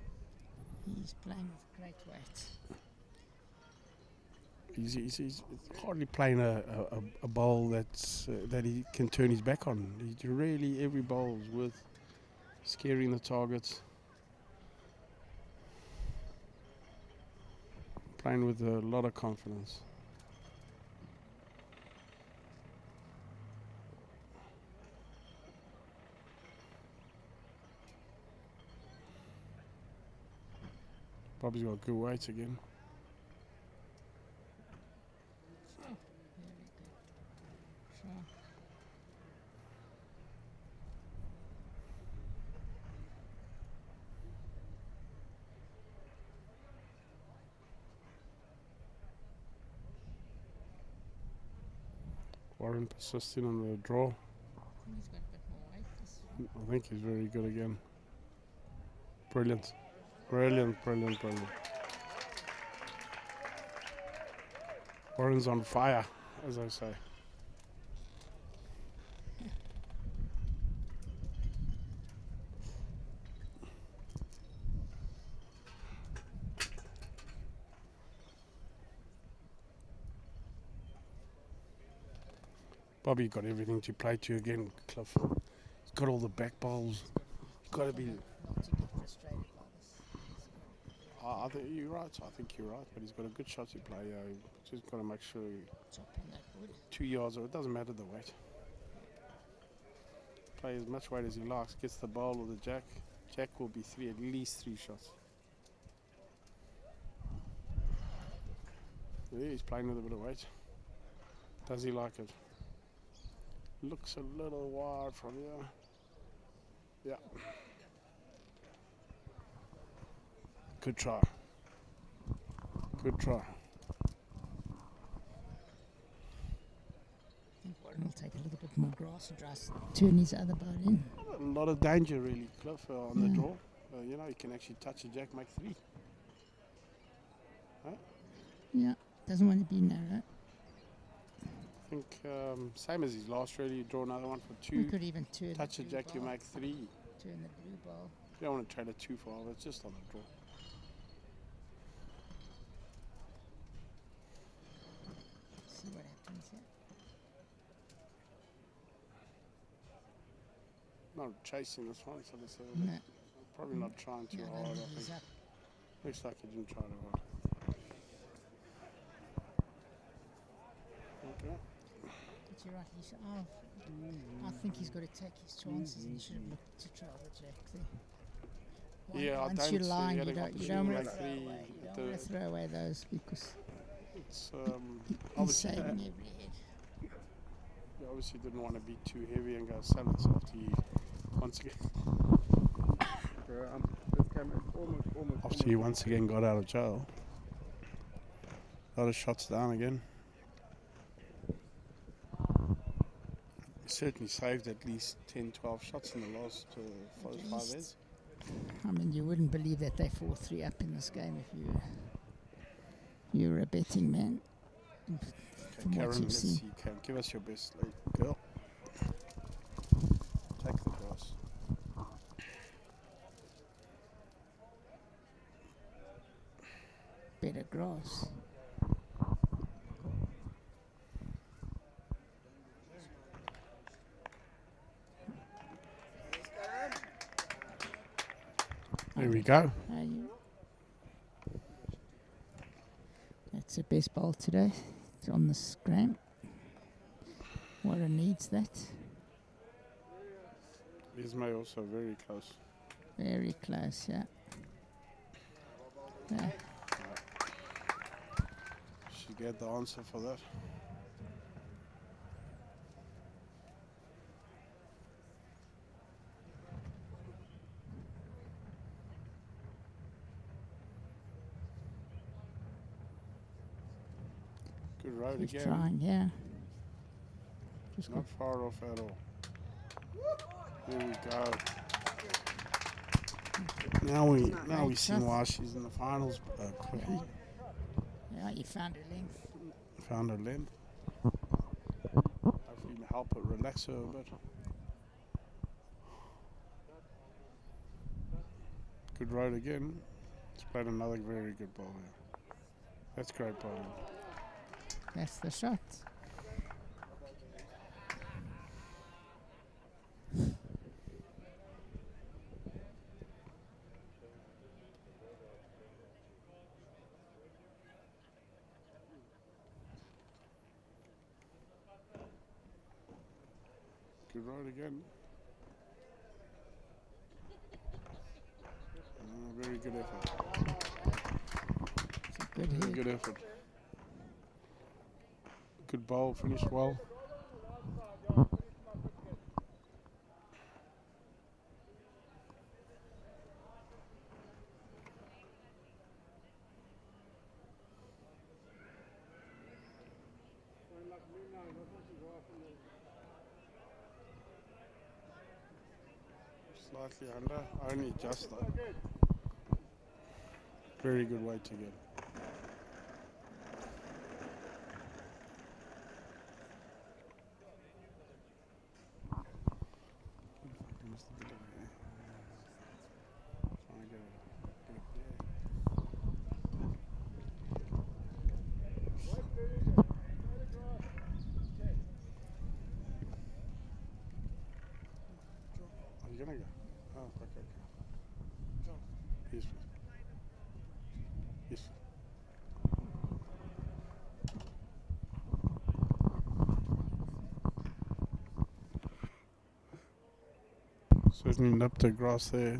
He's playing with great weight. He's hardly playing a bowl that's that he can turn his back on. He really, every bowl is worth scaring the targets. Playing with a lot of confidence. Bobby's got good weights again. Very good. Sure. Warren persisting on the draw. I think he's got a bit more weight. I think he's very good again. Brilliant. Brilliant, brilliant, brilliant. Warren's on fire, as I say. Bobby got everything to play to again, Cliff. He's got all the back bowls. He's got to be. Not to get frustrated by this. I think you're right. I think you're right. But he's got a good shot to play. Just got to make sure he Chop on that wood. 2 yards, or it doesn't matter the weight. Play as much weight as he likes. Gets the bowl or the jack. Jack will be at least 3 shots. Yeah, he's playing with a bit of weight. Does he like it? Looks a little wide from here. Yeah. Good try. Good try. I think Warren will take a little bit more grass and just turn his other boat in. A lot of danger, really, Cliff, on the draw. You know, you can actually touch a jack, make 3. Yeah, doesn't want to be narrow. I think same as his last, really. You draw another one for We 2. could even turn Touch the a blue jack, you ball. make 3. Turn the blue ball. You don't want to trade it too far, but it's just on the draw. See what happens here. Not chasing this one, so this No. probably not trying too Yeah, hard. I he's think up. looks like he didn't try too hard. Okay. But you're right. I think he's got to take his chances and he should have looked to try the jack there. Yeah, I Once don't you're see lying, getting you opportunity don't want like to throw three. away. You at don't want to the- throw away those because It's he's obviously saving every head. you obviously didn't want to be too heavy and go salads after you once again This camera is almost. after you once again got out of jail. A lot of shots down again. Certainly saved at least 10, 12 shots in the last 5 least. heads. I mean, you wouldn't believe that they 4-3 up in this game if you were a betting man. From Karen, what you've let's seen. see. Give us your best girl. Take the grass. Better grass. There we go. That's the best bowl today. It's on the scram. Warren needs that. Ismay also very close. Very close, yeah. Yeah. Should get the answer for that. Good road He's again. trying, yeah. Just Not far off at all. Here we go. Now we see why she's in the finals. Cliffy Yeah, you found her length. found her length. Hopefully help her relax her a bit. Good road again. She's played another very good ball here. That's great bowling. That's the shot. Good road again. Very good effort. It's a good Very hit. good effort. Good bowl, finished well. Slightly under, only just though. Very good way to get. Are you gonna go? Oh, okay. Yes, please. Yes. Certainly nipped the grass there.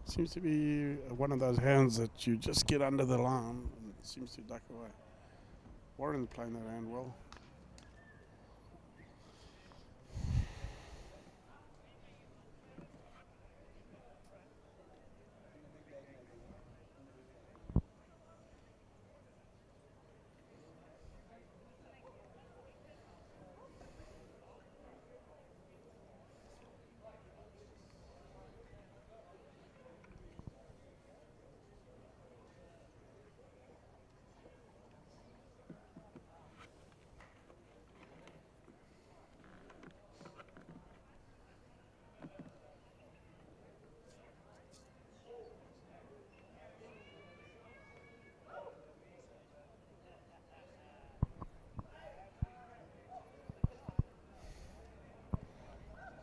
Seems to be one of those hands that you just get under the line and it seems to duck away. Warren's playing that hand well.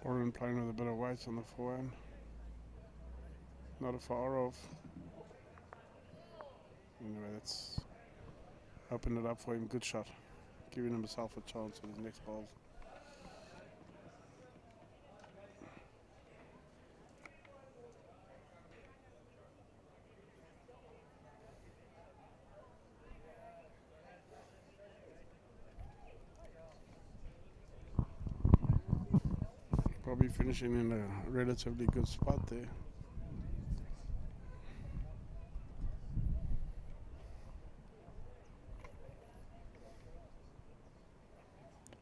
Warren playing with a bit of weight on the forehand. Not a far off. Anyway, that's opened it up for him. Good shot. Giving himself a chance with his next balls. Bobby finishing in a relatively good spot there.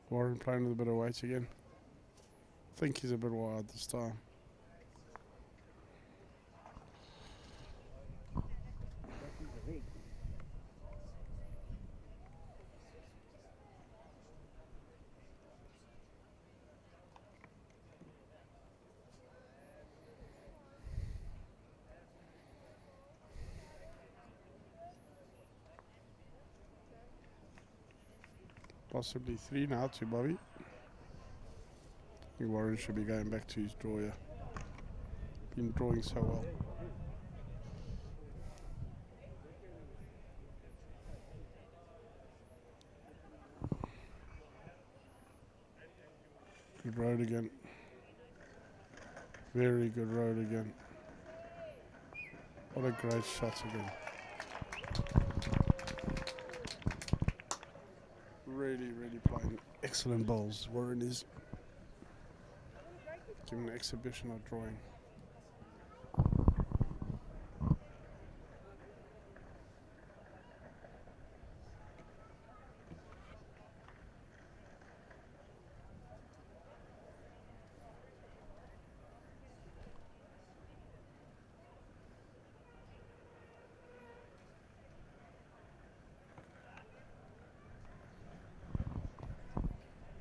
Warren playing with a bit of weight again. I think he's a bit wide this time. Possibly 3 now to Bobby. I think Warren should be going back to his draw here. Been drawing so well. Good road again. Very good road again. What a great shot again. Really playing excellent bowls. Warren is giving an exhibition of drawing.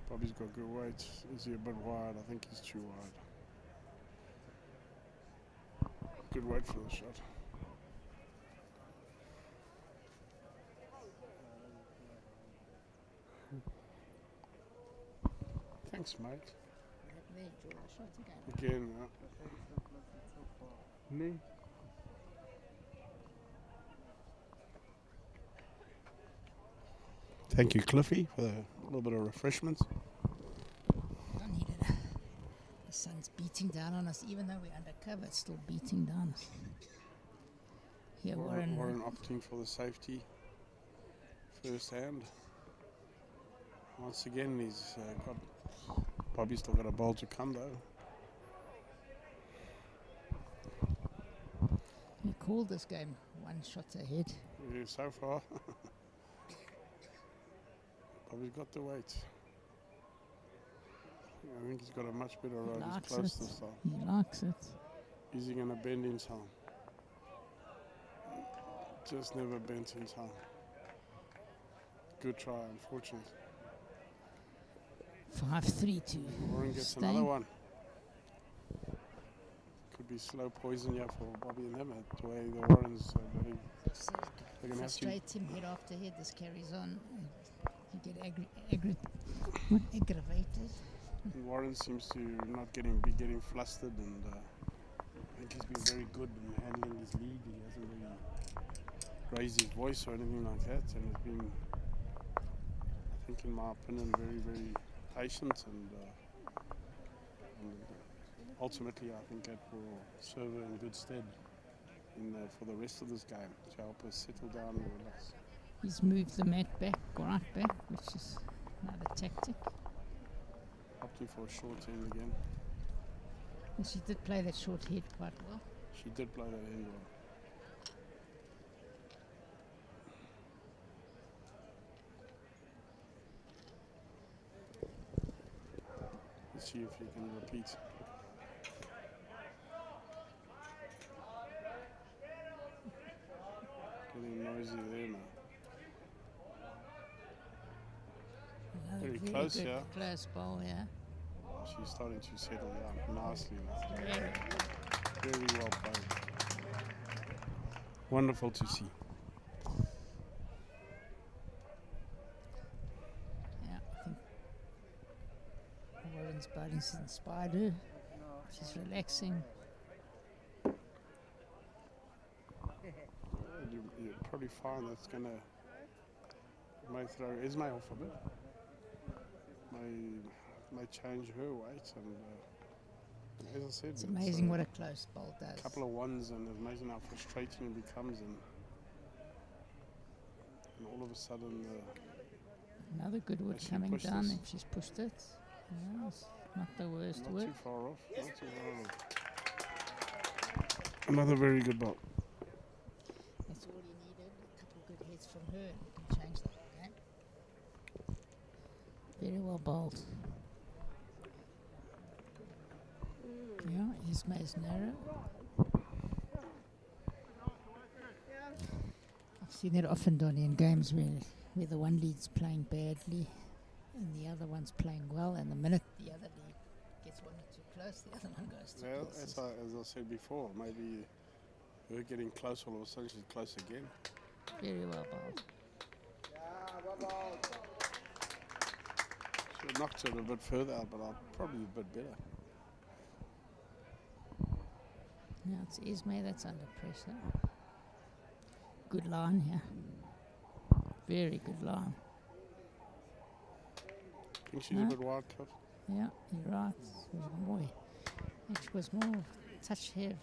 Bobby's got good weight. Is he a bit wide? I think he's too wide. Good weight for the shot. Thanks, mate. Again, Me? thank you, Cliffy, for a little bit of refreshments. I need it. The sun's beating down on us, even though we're undercover, it's still beating down us. Here, Warren. Warren opting for the safety first hand. Once again, he's got. Bobby's still got a bowl to come though. We called this game 1 shot ahead. Yeah, so far. Bobby's got the weight. I think he's got a much better road. He's close this time. He likes it. Is he going to bend in time? Just never bent in time. Good try, unfortunately. 5-3 to Warren gets Stein. another one. Could be slow poison here for Bobby and them. The way the Warrens are very. They're going to have to. Frustrate him head after head. This carries on. You get aggravated. Warren seems to not be getting flustered, and I think he's been very good in handling his lead. He hasn't really raised his voice or anything like that, and he's been, I think, in my opinion, very patient, and ultimately, I think that will serve her in good stead for the rest of this game to help us settle down and relax. He's moved the mat back, right back, which is another tactic. Opting for a short end again. And she did play that short head quite well. She did play that end well. Let's see if you can repeat. Getting noisy there now. Very close, good, yeah. Close ball, yeah. She's starting to settle down nicely now. Very well played. Wonderful to see. Yeah, I think Warren's batting's inspired her. She's relaxing. You probably find that's going to may throw Esme off a bit. May change her weight, and as I said, It's amazing what a close bowl does. A couple of ones, and it's amazing how frustrating it becomes, and all of a sudden another good wood she coming pushed down this. if she's pushed it. Yes. Not the worst Not work. too far off. Not too far off. Another very good ball. That's all he needed. A couple good hits from her and he can change the whole game. Very well bowled. Yeah, Ismail's narrow. I've seen it often, Donny, in games where the one lead's playing badly and the other one's playing well, and the minute the other lead gets one too close, the other one goes too Well, close. as I said before, maybe her getting close all of a sudden she's close again. Very well bowled. Should have knocked it a bit further out, but probably a bit better. Yeah, it's Ismail that's under pressure. Good line here. Very good line. I think she's a Huh? bit wide, Cliff. Yeah, you're right. It was more touch heavy.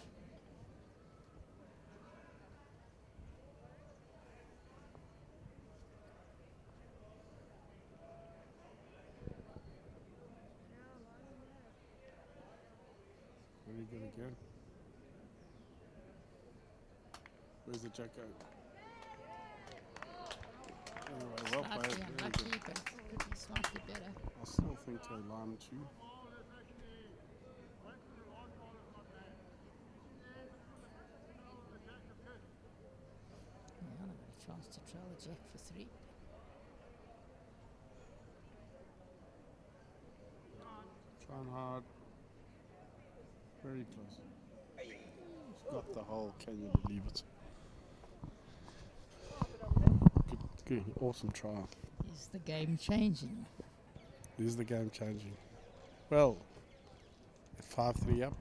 Very good again. Where's the jack going? Anyway, well played. Slightly Very unlucky, good. but it could be slightly better. I still think they line 2. Yeah, I've got a chance to trail the jack for 3. Trying hard. Very close. Got the hole, can you believe it? Good, awesome try. Is the game changing? Is the game changing? Well, at 5-3 up.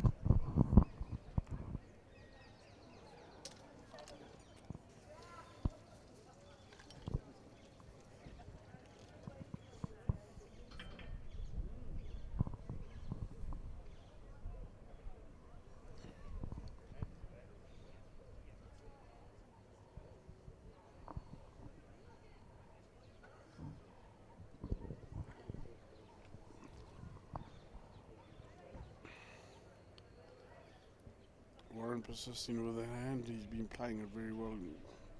Warren persisting with that hand. He's been playing it very well.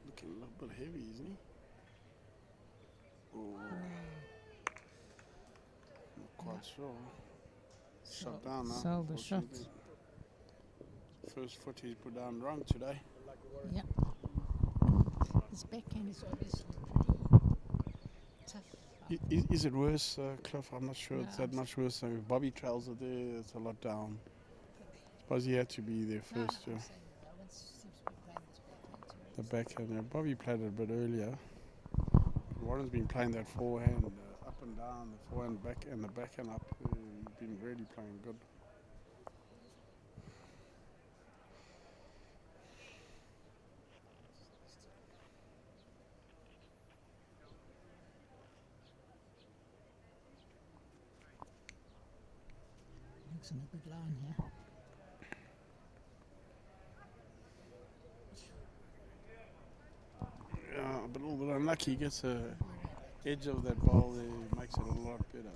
Looking a little bit heavy, isn't he? Oh, not quite sure. Shot down now. Sold the shot. unfortunately. First foot he's put down wrong today. Yeah. His backhand is obviously pretty tough. Is it worse, Cliff? I'm not sure it's No, that much worse. So if Bobby trails it there, it's a lot down. Suppose he had to be there first, yeah. I'm saying no one seems to be playing this backhand too The much. backhand, yeah. Bobby played it a bit earlier. Warren's been playing that forehand up and down, the forehand back and the backhand up. He's been really playing good. Looks in a good line here. Yeah, but a little bit unlucky. He gets a edge of that ball there, makes it a lot better.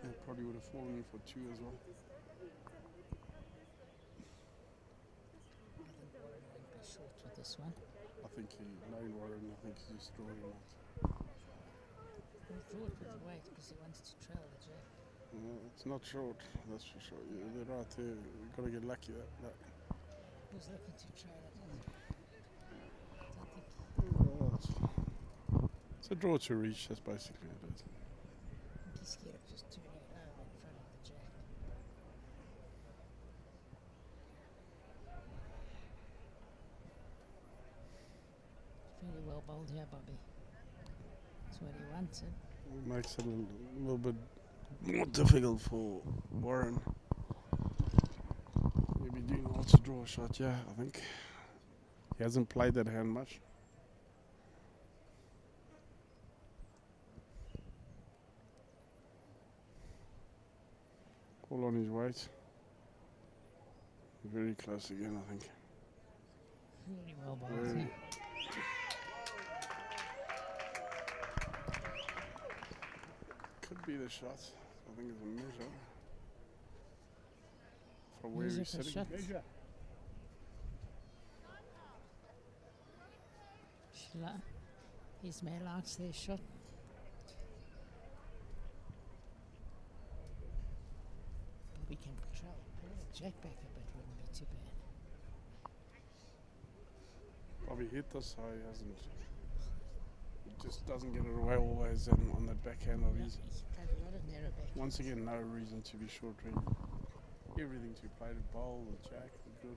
That probably would have fallen in for 2 as well. I think Warren won't be short with this one. I think knowing Warren, I think he's just drawing out. He thought with the weight because he wants to trail the jack. It's not short, that's for sure. Yeah, they're right there. We've got to get lucky that. He was looking to trail it. It's a draw to reach, that's basically it is. I think he's scared of just turning it over in front of the jack. Very well bowled here, Bobby. That's what he wanted. It makes it a little bit more difficult for Warren. Maybe doing all to draw a shot, yeah, I think. He hasn't played that hand much. All on his weight. Very close again, I think. Very well bowled Very- here. Could be the shot. I think it's a measure from where Measure he's for sitting. shot. Measure. Ismail likes their shot. We can pull the jack back a bit, wouldn't be too bad. Probably hit this, so he hasn't. He just doesn't get it away always on that backhand of his. He's played a lot of narrow back. Once again, no reason to be short really. Everything to play, the bowl, the jack, the good.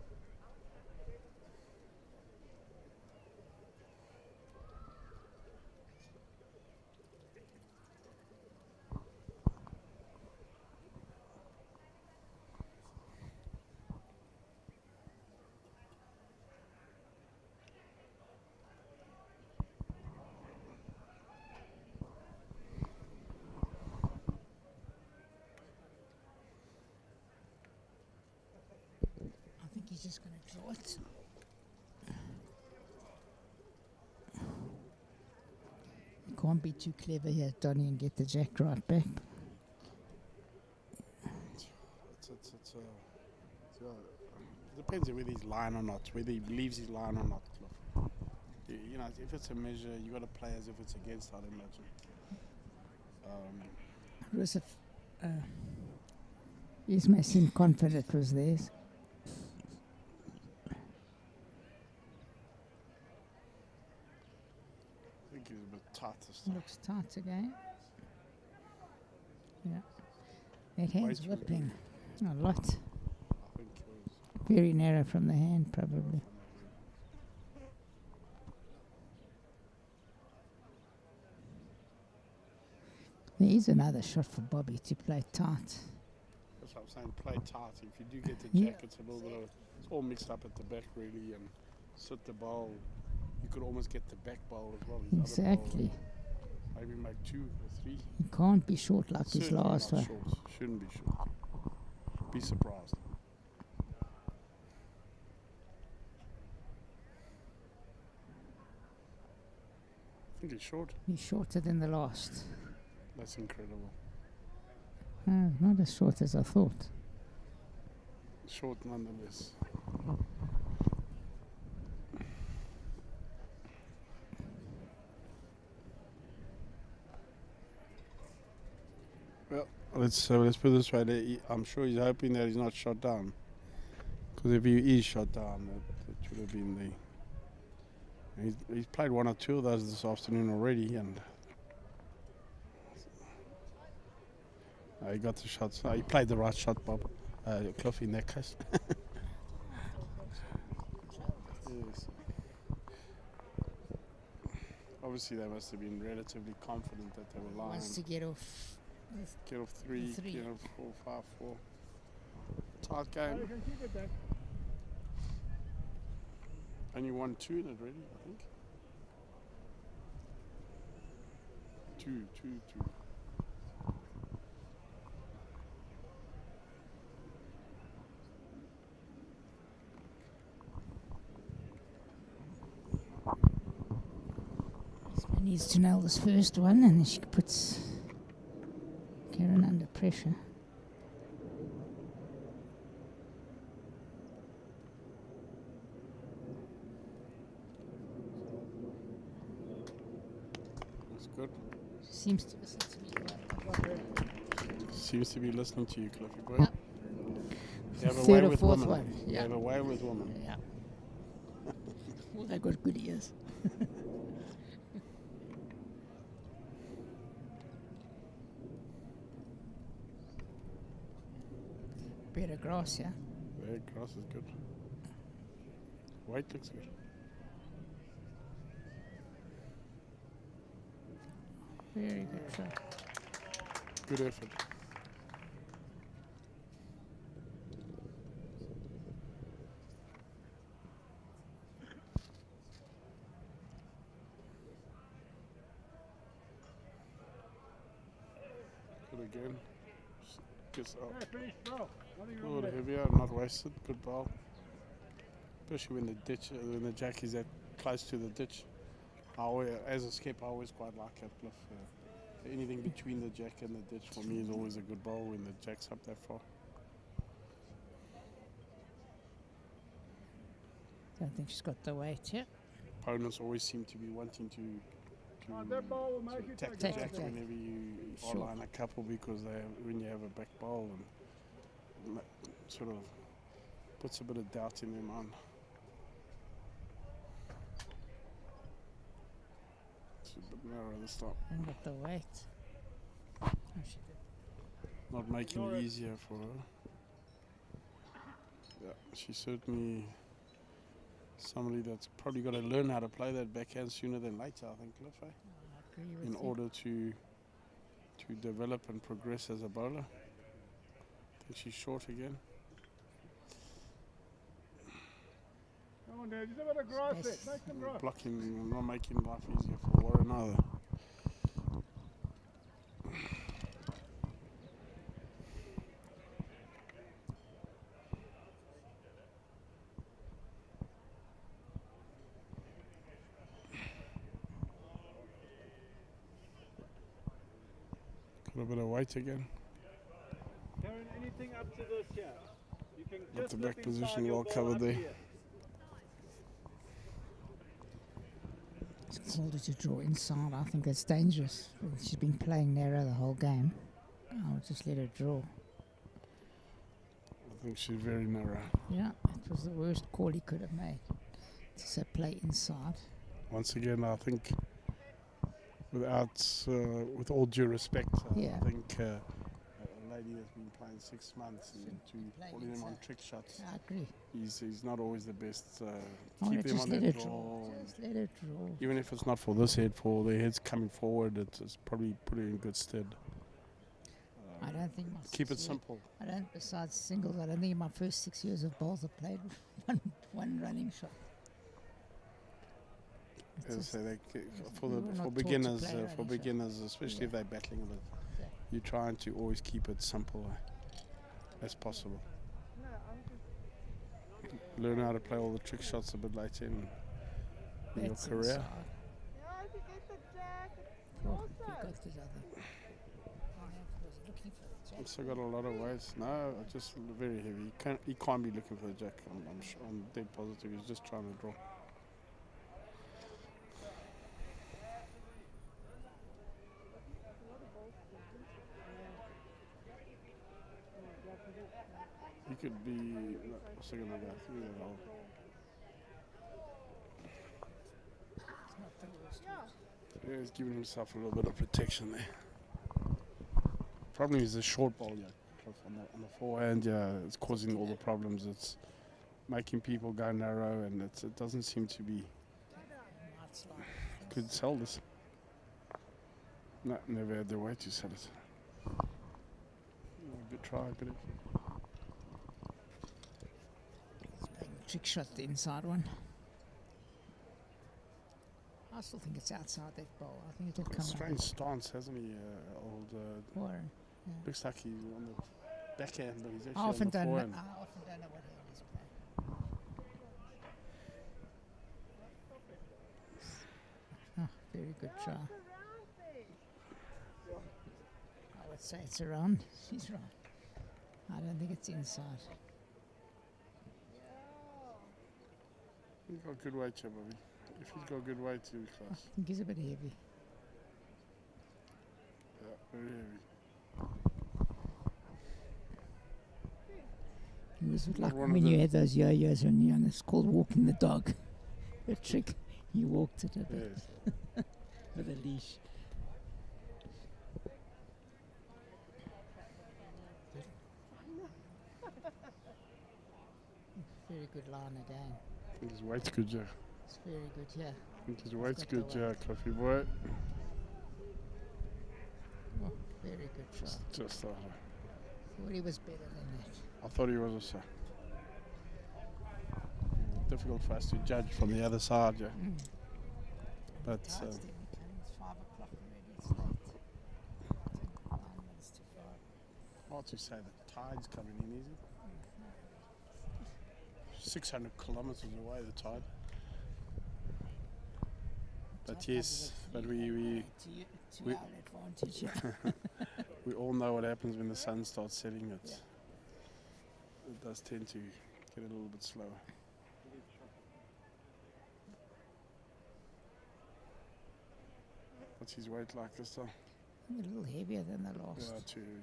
I think he's just going to draw it. You can't be too clever here, Donny, and get the jack right back. It depends on whether he's lying or not, whether he believes he's lying or not. Cliff. You know, if it's a measure, you got to play as if it's against, I'd imagine. It was Ismail seemed confident it was theirs. I think he's a bit tight this time. Looks tight again. Yeah. That hand's too whipping a lot. I think it was. Very narrow from the hand, probably. There is another shot for Bobby to play tight. That's what I'm saying, play tight. If you do get the Yeah. jack, it's a little bit of, it's all mixed up at the back really, and sit the bowl. You could almost get the back bowl as well. his other bowl, Exactly. maybe make 2 or 3. You can't be short like his Certainly last not one. short. Shouldn't be short. Be surprised. I think he's short. He's shorter than the last. That's incredible. No, not as short as I thought. Short nonetheless. Well, let's put it this way. I'm sure he's hoping that he's not shot down. Because if he is shot down, that would have been the. He's played 1 or 2 of those this afternoon already, and he got the shots. He played the right shot, Bob. Cliff in that case. Yes. Obviously, they must have been relatively confident that they were lying. Wants to get off. Get off 3, Three. get off 4, 5, 4. Tight game. You can keep it back. Only 1, 2 in it, really, I think. 2. He needs to nail this first one, and then she puts Karen under pressure. That's good. Seems to listen to me. Seems to be listening to you, Cliffy boy. Yep. You have a Third way or with fourth women. one, You yeah. have a way with women. Yeah. Well, they got good ears. Better grass, yeah. Yeah, grass is good. White looks good. Very good shot. Good effort. Good again. Gets up. Hey, finish, bro. Nothing wrong Good with it. heavier, not wasted. Good ball. Especially when the ditch, when the jack is that close to the ditch. As a skip, I always quite like that, Cliff. anything between the jack and the ditch for me is always a good bowl when the jack's up that far. Don't think she's got the weight yet. Opponents always seem to be wanting to attack the Take jack the jack. whenever you Sure. line a couple, because when you have a back bowl, and sort of puts a bit of doubt in their mind. She's a bit narrow this time. And got the weight. Oh, she did. Not making it easier for her. Yeah, she's certainly somebody that's probably got to learn how to play that backhand sooner than later, I think, Cliff, I agree with in you. order to develop and progress as a bowler. I think she's short again. Come on, Dad. Just a bit of grass Yes. there. Make some grass. Blocking, not making life easier for Warren either. Got a bit of weight again. Karen, anything up to this here? You can Got just the flip back inside position your well ball covered up there. here. It's called her to draw inside. I think that's dangerous. She's been playing narrow the whole game. I would just let her draw. I think she's very narrow. Yeah, it was the worst call he could have made. To say play inside. Once again, I think, with all due respect, Yeah. I think a lady that's been playing 6 months and play pulling them on inside. trick shots, I agree. he's not always the best. I Keep want to them just on let their her draw. draw. Just let her draw. Even if it's not for this head, for their heads coming forward, it's probably put it in good stead. I don't think my Keep it 6 years- simple. I don't, besides singles, I don't think in my first 6 years of bowls I played with one running shot. It's As I just- say, we were not for taught to beginners, play running shot. especially Yeah. if they're battling a bit, Yeah. you're trying to always keep it simple as possible. Learn how to play all the trick shots a bit later in your That's career. inside. Yeah, if you get the jack, it's Oh, also. he got this other. Was looking for the jack. Also got a lot of weight. No, just very heavy. He can't be looking for the jack. I'm dead positive. He's just trying to draw. He could be also going to go through that hole. It's not the worst. Yeah, he's giving himself a little bit of protection there. Problem is the short ball, yeah. On the forehand, yeah, it's causing all the problems. It's making people go narrow, and it doesn't seem to be. Might slide. Could sell this. No, never had the way to sell it. Good try, but He's playing the trick shot, the inside one. I still think it's outside that bowl. I think it'll a come strange stance, hasn't he? Old Warren. looks like he's on the backhand, but he's actually I on often the don't know. forehand. I often don't know what hand he's playing. Oh, very good try. I would say it's around. She's right. I don't think it's inside. He's got good weight here, Bobby. If he's got good weight, he'll be I close. think he's a bit heavy. Yeah, very heavy. It was Not like one of when you the- had those yo-yos when you're young. It's called walking the dog. A trick. You walked it a bit Yes. with a leash. Very good line again. I think his weight's good, yeah. It's very good, yeah. I think his weight's got the good, yeah, weight. Cliffy boy. Oh, very good try. Just Thought he was better than that. I thought he was also. Difficult for us to judge from the other side, yeah. But Tide's still coming. It's 5 o'clock already. It's late. 9 minutes to 5. hard to say the tide's coming in, is it? 600 kilometers away, the tide. But Tide yes, covers But we to our advantage. Yeah. we all know what happens when the sun starts setting. It does tend to get a little bit slower. What's his weight like this time? A little heavier than the last. Yeah, too heavy.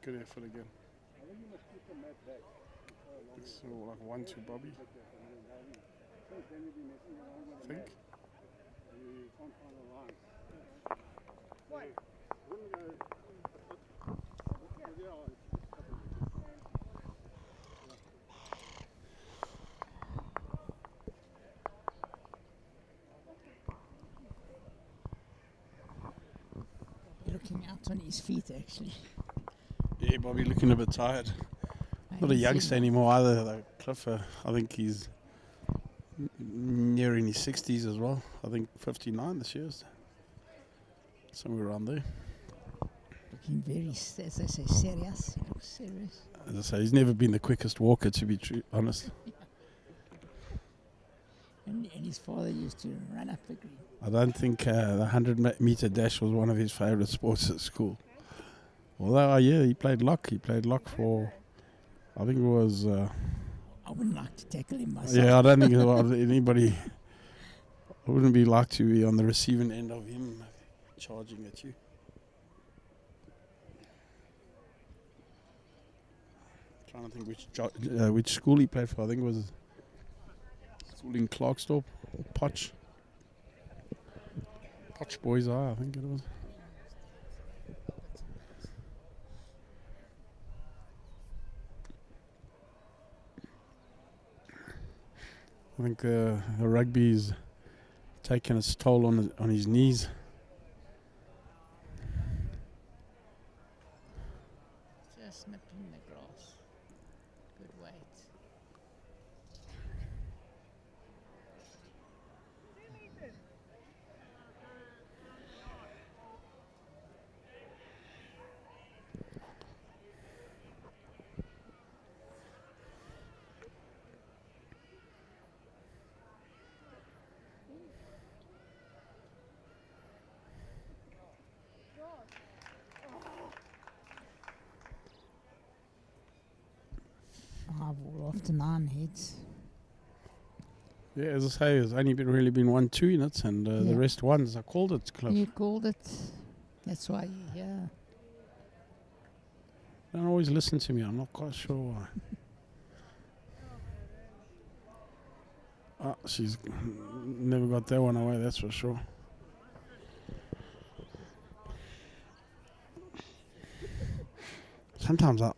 Good effort again. It's all like 1-2 Bobby. I think. Looking out on his feet, actually. Yeah, Bobby looking a bit tired. Not a youngster anymore either. Like Cliff, I think he's nearing his 60s as well. I think 59 this year. Somewhere around there. Looking very, as they say, serious. He looks serious. As I say, he's never been the quickest walker, to be honest. And his father used to run up the green. I don't think the 100-meter dash was one of his favourite sports at school. Although, yeah, he played lock. He played lock for, I think it was... I wouldn't like to tackle him myself. Yeah, I don't think anybody... I wouldn't be like to be on the receiving end of him charging at you. Trying to think which school he played for. I think it was school in Clarkstorp or Potch Boys Eye, I think it was. I think the rugby's taken its toll on his knees. Just nipping the grass. Good weight. All after 9 heads. Yeah, as I say, it's only really been 1-2 in it, and the rest ones. I called it, Cliff. You called it. That's why you're here. Don't always listen to me. I'm not quite sure why. She's never got that one away, that's for sure. Sometimes I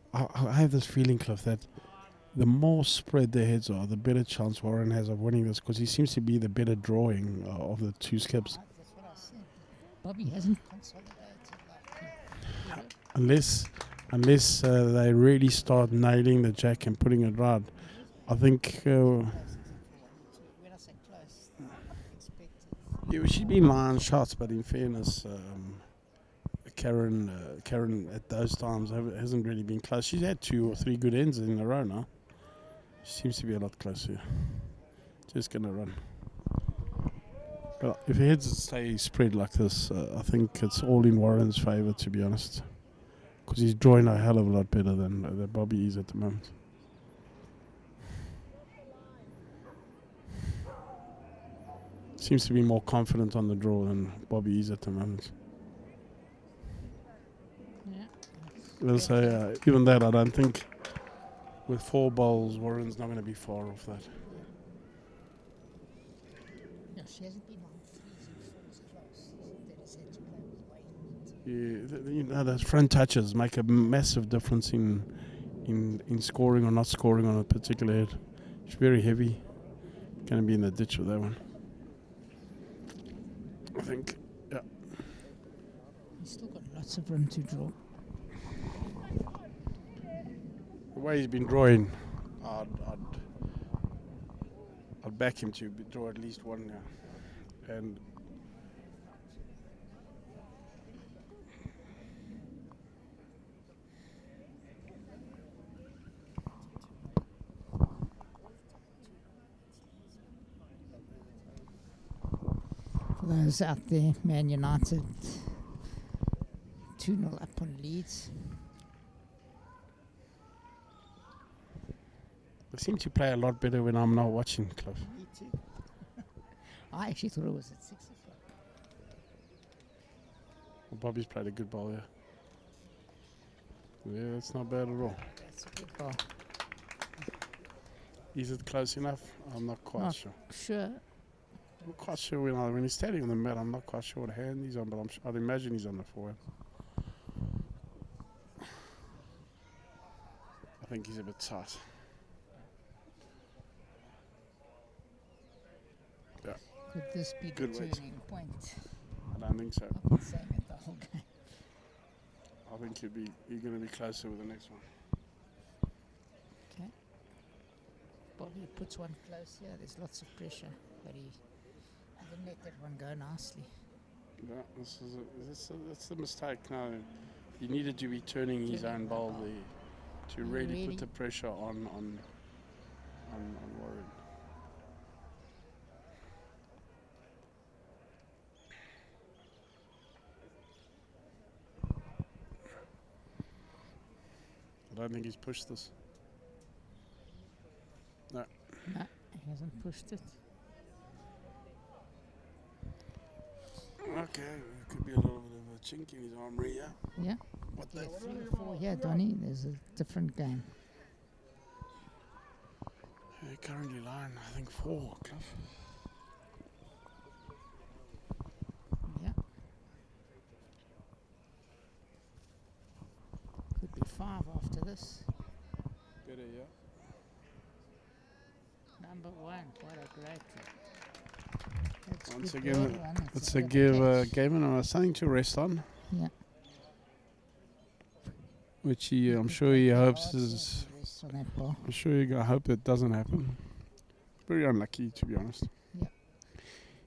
have this feeling, Cliff, that the more spread their heads are, the better chance Warren has of winning this, because he seems to be the better drawing of the two skips. That's what I said. Bobby hasn't consolidated like Unless they really start nailing the jack and putting it right. I think... when I say close, expected. yeah, she's been lying shots, but in fairness, Karen at those times hasn't really been close. She's had 2 or 3 good ends in a row now. She seems to be a lot closer. Just going to run. But if heads stay spread like this, I think it's all in Warren's favour, to be honest. Because he's drawing a hell of a lot better than Bobby is at the moment. Seems to be more confident on the draw than Bobby is at the moment. Yeah. Let's say, even that, I don't think with 4 bowls, Warren's not going to be far off that. No, she hasn't been on 3s and 4s close. That is had to play with weight. Yeah, those front touches make a massive difference in scoring or not scoring on a particular head. It's very heavy. Going to be in the ditch with that one, I think. Yeah. He's still got lots of room to draw. The way he's been drawing, I'd back him to draw at least one now. And those out there, Man United 2-0 up on Leeds. They seem to play a lot better when I'm not watching, Cliff. Me too. I actually thought it was at 6 o'clock. Well, Bobby's played a good ball, yeah. Yeah, that's not bad at all. That's a good ball. Is it close enough? I'm not quite Not sure. Sure. I'm not quite sure when he's standing on the mat. I'm not quite sure what hand he's on, but I'd imagine he's on the forehand. I think he's a bit tight. Yeah, Could this be Good the weight. turning point? I don't think so. I've been saying it the whole game. I think you're going to be closer with the next one. Okay. Bobby puts one close here. There's lots of pressure, but he didn't let that one go nicely. Yeah, that's the mistake. No, he needed to be turning his own ball there to really put the pressure on Warren. I don't think he's pushed this. No. No, he hasn't pushed it. Okay, it could be a little bit of a chink in his armory, yeah. Yeah. What Get they a 3 or 4 here, Donny. There's a different game. currently lying, I think 4, Cliff. Yeah. Could be 5 after this. Better, yeah. Number 1. What a great one. That's Once good again, ball, one. let's a bit of a give catch. Gavin something to rest on. Yeah. Which he, I'm Good sure he ball, hopes hard is. service on that ball. I'm sure I hope it doesn't happen. Very unlucky, to be honest.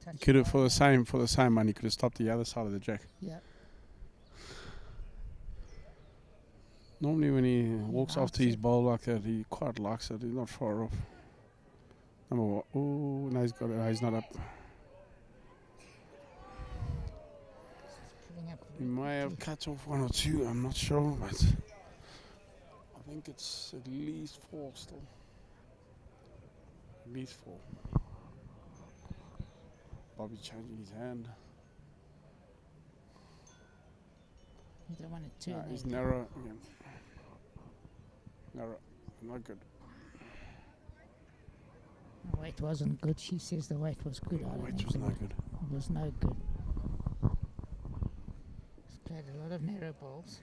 Touch Could have ball. for the same money, could have stopped the other side of the jack. Yeah. Normally, when he walks likes after his it. ball like that, he quite likes it. He's not far off. Number 1. Oh, no, he's got it. No, he's not up. Putting up He may have cut off 1 or 2. I'm not sure, but I think it's at least 4 still. At least 4. Bobby changing his hand. You don't want to turn No, he's that. narrow again. Narrow. Not good. The weight wasn't good. She says the weight was good. I don't Which think was the no weight- good. It was no good. He's played a lot of narrow balls.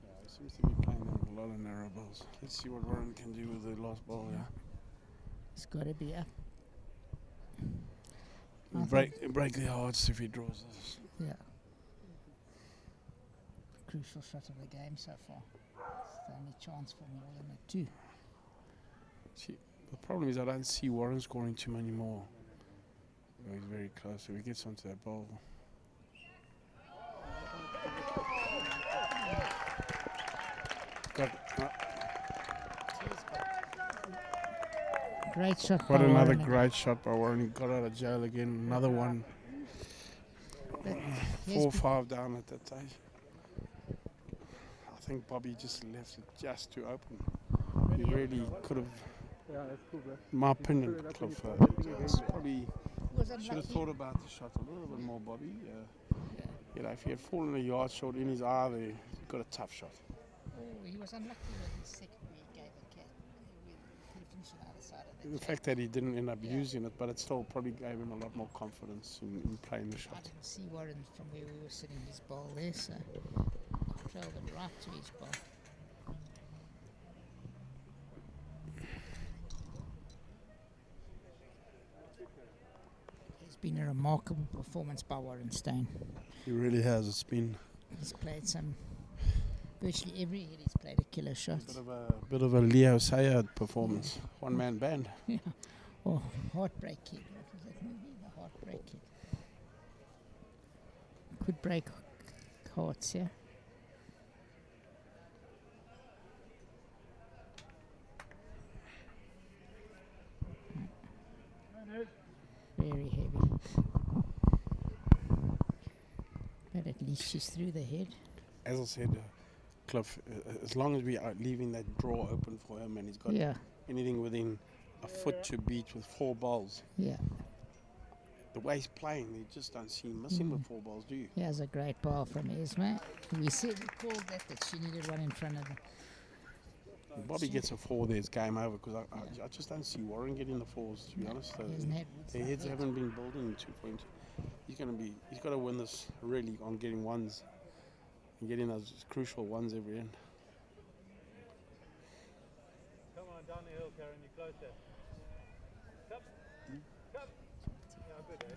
Yeah, he seems to be playing a lot of narrow balls. Let's see what Warren can do with the last ball, yeah. It's got to be up. I Break the hearts if he draws this. Yeah. Crucial shot of the game so far. It's the only chance for more than a 2. See, the problem is I don't see Warren scoring too many more. Oh, he's very close. If he gets onto that ball. Great shot. What by another Warren. great shot by Warren. He got out of jail again. Another one. But here's 4-5 down at that stage. I think Bobby just left it just too open. He really could have, Yeah, that's cool, bro. in my opinion, Cliff, probably was should have unlucky. thought about the shot a little bit more, Bobby. You know, if he had fallen a yard short in his eye there, he got a tough shot. Oh, he was unlucky with his second where he gave a cat. He could have finished on the other side of The the fact that he didn't end up Yeah. using it, but it still probably gave him a lot more confidence in playing the I shot. didn't see Warren from where we were sitting his ball there, so trailed it right to his ball. It's been a remarkable performance by Warren Stein. He really has. It's been He's played virtually every hit he's played a killer shot. a bit of a Leo Sayed performance. One-man band. Yeah. Oh, Heartbreak Kid. What was that movie? The Heartbreak Kid. Could break hearts, yeah. Very heavy. least she's through the head. As I said, Cliff, as long as we are leaving that draw open for him and he's got Yeah, anything within a foot to beat with 4 balls, yeah. the way he's playing, you just don't see him missing with 4 balls, do you? He has a great ball from Esme. We called that she needed one in front of him. If Bobby gets a 4 there, it's game over because I just don't see Warren getting the 4s, to be honest. He hasn't had Their heads haven't been building 2 points. He's got to win this really on getting 1s and getting those crucial 1s every end. Come on, down the hill, Karen, you're closer. Come. Come. Yeah, good, eh?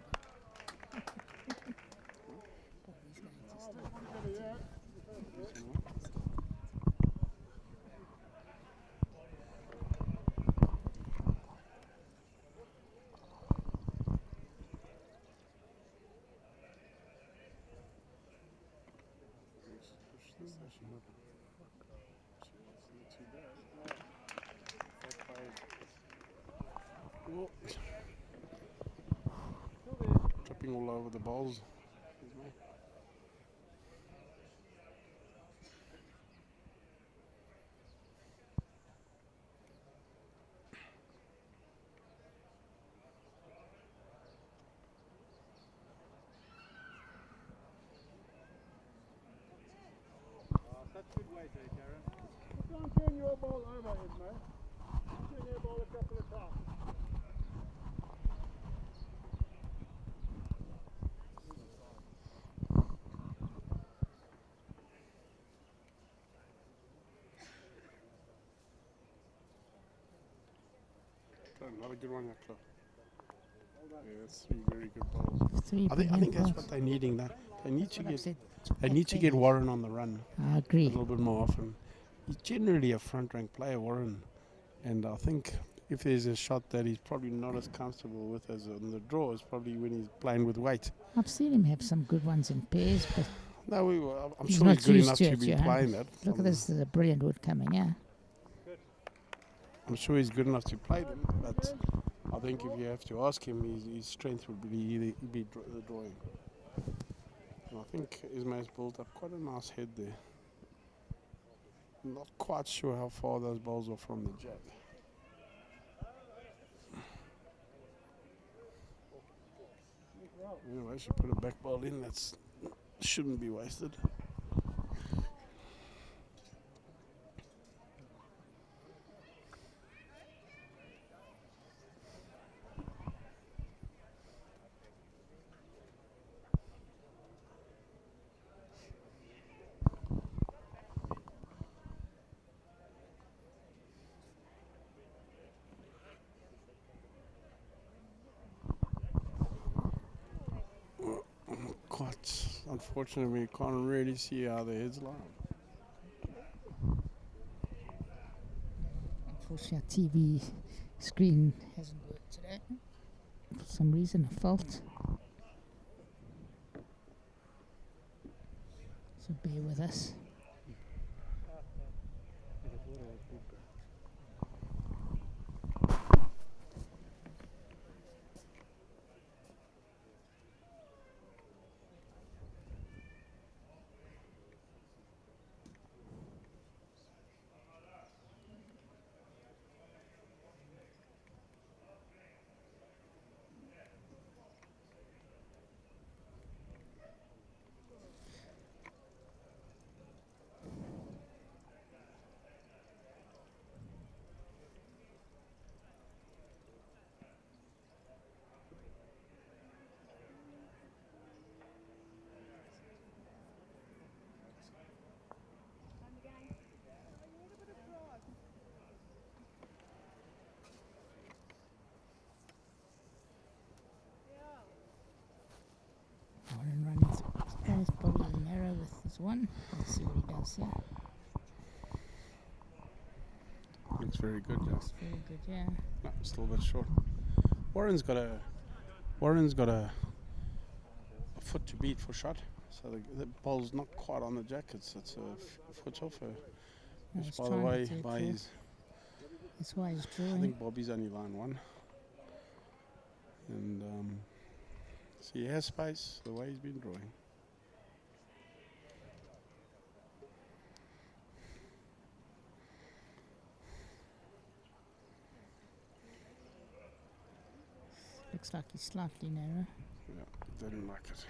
Oh. Tripping all over the balls. Such good weight there, Karen. Don't turn your ball over, Esme. Turn your ball a couple of times. Another good one, Cliff. Yeah, that's 3 very good balls. 3 I think brilliant that's balls. what they needing. That they need to What I've get. said. They need to get Warren on the run I a agree. little bit more often. He's generally a front-rank player, Warren, and I think if there's a shot that he's probably not as comfortable with as on the draw, is probably when he's playing with weight. I've seen him have some good ones in pairs, but No, I'm he's sure not he's good used enough to to it, be yeah. playing that. Look at this, there's a brilliant wood coming, yeah. I'm sure he's good enough to play them, but I think if you have to ask him, his strength would be the drawing. And I think Ismail's built up quite a nice head there. Not quite sure how far those balls are from the jack. Anyway, should put a back ball in. That's shouldn't be wasted. Quite unfortunately, we can't really see how the heads line. Unfortunately, our TV screen hasn't worked today. For some reason, a fault. So bear with us. Warren running through. He's probably narrow with this one. Let's see what he does here. Looks very good, yeah. Looks very good, yeah. No, still a bit short. Warren's got a foot to beat for shot, so the ball's not quite on the jack. It's a foot off. Just by the way, by his, that's why he's I drawing. think Bobby's only line 1, and so he has space the way he's been drawing. Looks like he's slightly narrow. Yeah, didn't like it.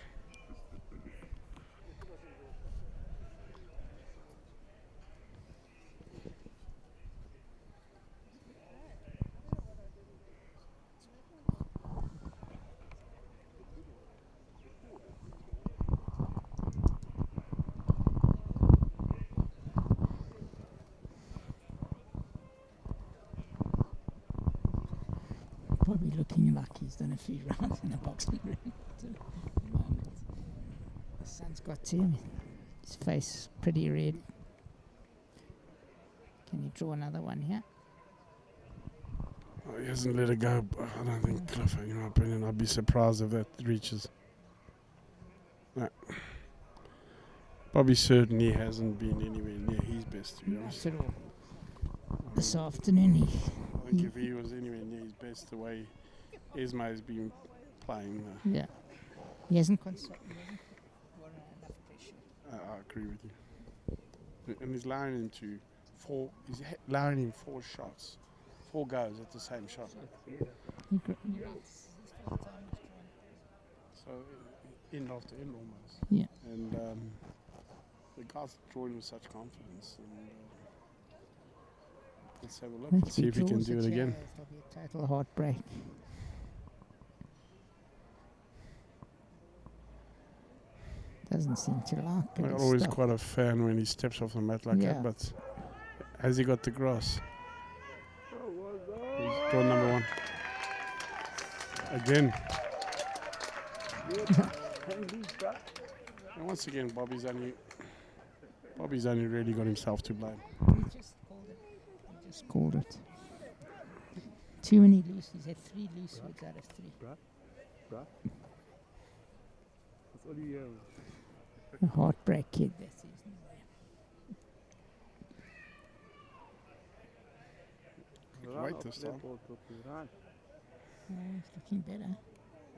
Probably looking like he's done a few rounds in a boxing ring at the moment. The sun's got to him. His face pretty red. Can you draw another one here? Oh, he hasn't let it go. But I don't think Cliff, in my opinion, I'd be surprised if that reaches. No. Bobby certainly hasn't been anywhere near his best, to be honest. Not at all. This afternoon, I think if he was anywhere near his best, the way Esma has been playing, yeah, he hasn't got enough pressure. I agree with you. And he's allowing him to allowing him 4 shots, 4 goes at the same shot. So end after end almost. Yeah. And the guys drawing with such confidence. And let's have a look and see if he can do it again. It'll be a total heartbreak. Doesn't seem to like it. I'm always quite a fan when he steps off the mat like that, but has he got the grass? He's drawn number 1. Again. And once again, Bobby's only really got himself to blame. He just called it. Too many loose. He's had 3 loose words out of 3. That's all you have. A heartbreak kid, that's his name. Wait this time. It's looking better.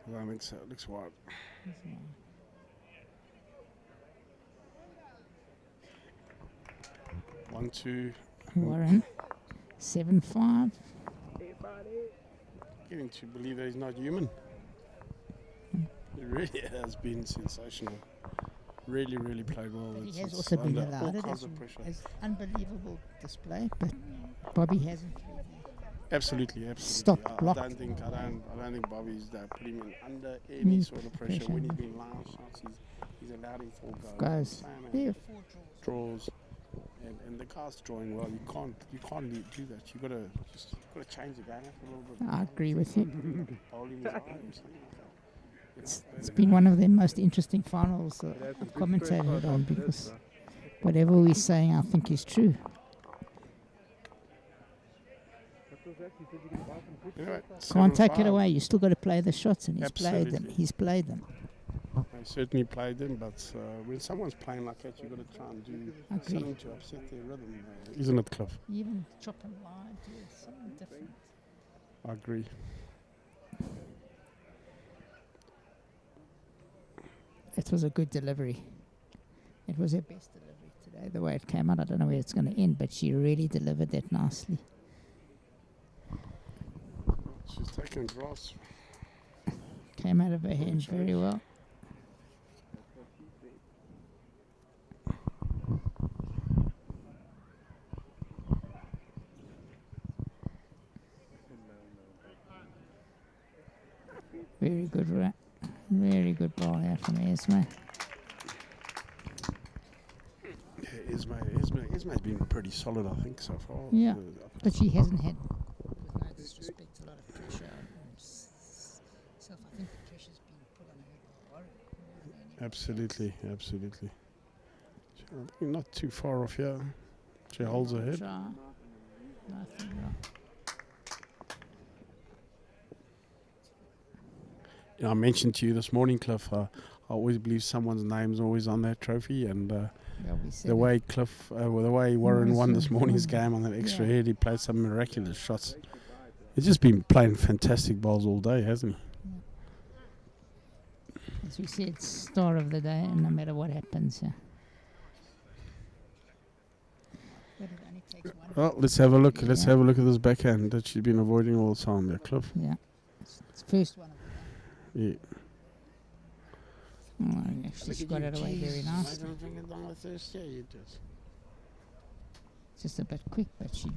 I don't think so. It looks wide. One, 2. Warren, 7-5. Getting to believe that he's not human. He really has been sensational. Really, really played well. But he has also been allowed it as unbelievable display, but Bobby hasn't. Absolutely. Stop, block. I don't think Bobby's putting him under any sort of pressure. When he's been line shots, he's allowed him 4 goals. Yeah, 4 draws. And the guy's drawing well. You can't do that. You gotta change the game a little bit. I agree with you. Holding his eye or something like that. It's been one of the most interesting finals I've commentated on, because whatever we're saying, I think is true. Anyway, Can't take it away. You still got to play the shots, and Absolutely. He's played them. I certainly played them, but when someone's playing like that, you've got to try and do something to upset their rhythm, isn't it, Cliff? Even chop and line, do something different. I agree. It was a good delivery. It was her best delivery today, the way it came out. I don't know where it's going to end, but she really delivered that nicely. She's taking grass. Came out of her hand very well. Very good, very good ball here from Esma. Yeah, Esma's been pretty solid, I think, so far. Yeah, but she hasn't had, with no disrespect, a lot of pressure on herself. I think the pressure's been put on her by Warren. Absolutely. I think not too far off here. She holds her head. Nothing wrong. I mentioned to you this morning, Cliff, I always believe someone's name's always on that trophy, and the way Warren won this morning's game on that extra head, he played some miraculous shots. He's just been playing fantastic bowls all day, hasn't he? Yeah. As we said, star of the day, and no matter what happens, yeah. But it only takes one. Well, let's have a look. Let's have a look at this backhand that she's been avoiding all the time there, Cliff. Yeah. It's the first one of the Yeah. game. Oh, he actually got it away very nice. I don't think it's on the first year you did. Just a bit quick, but she.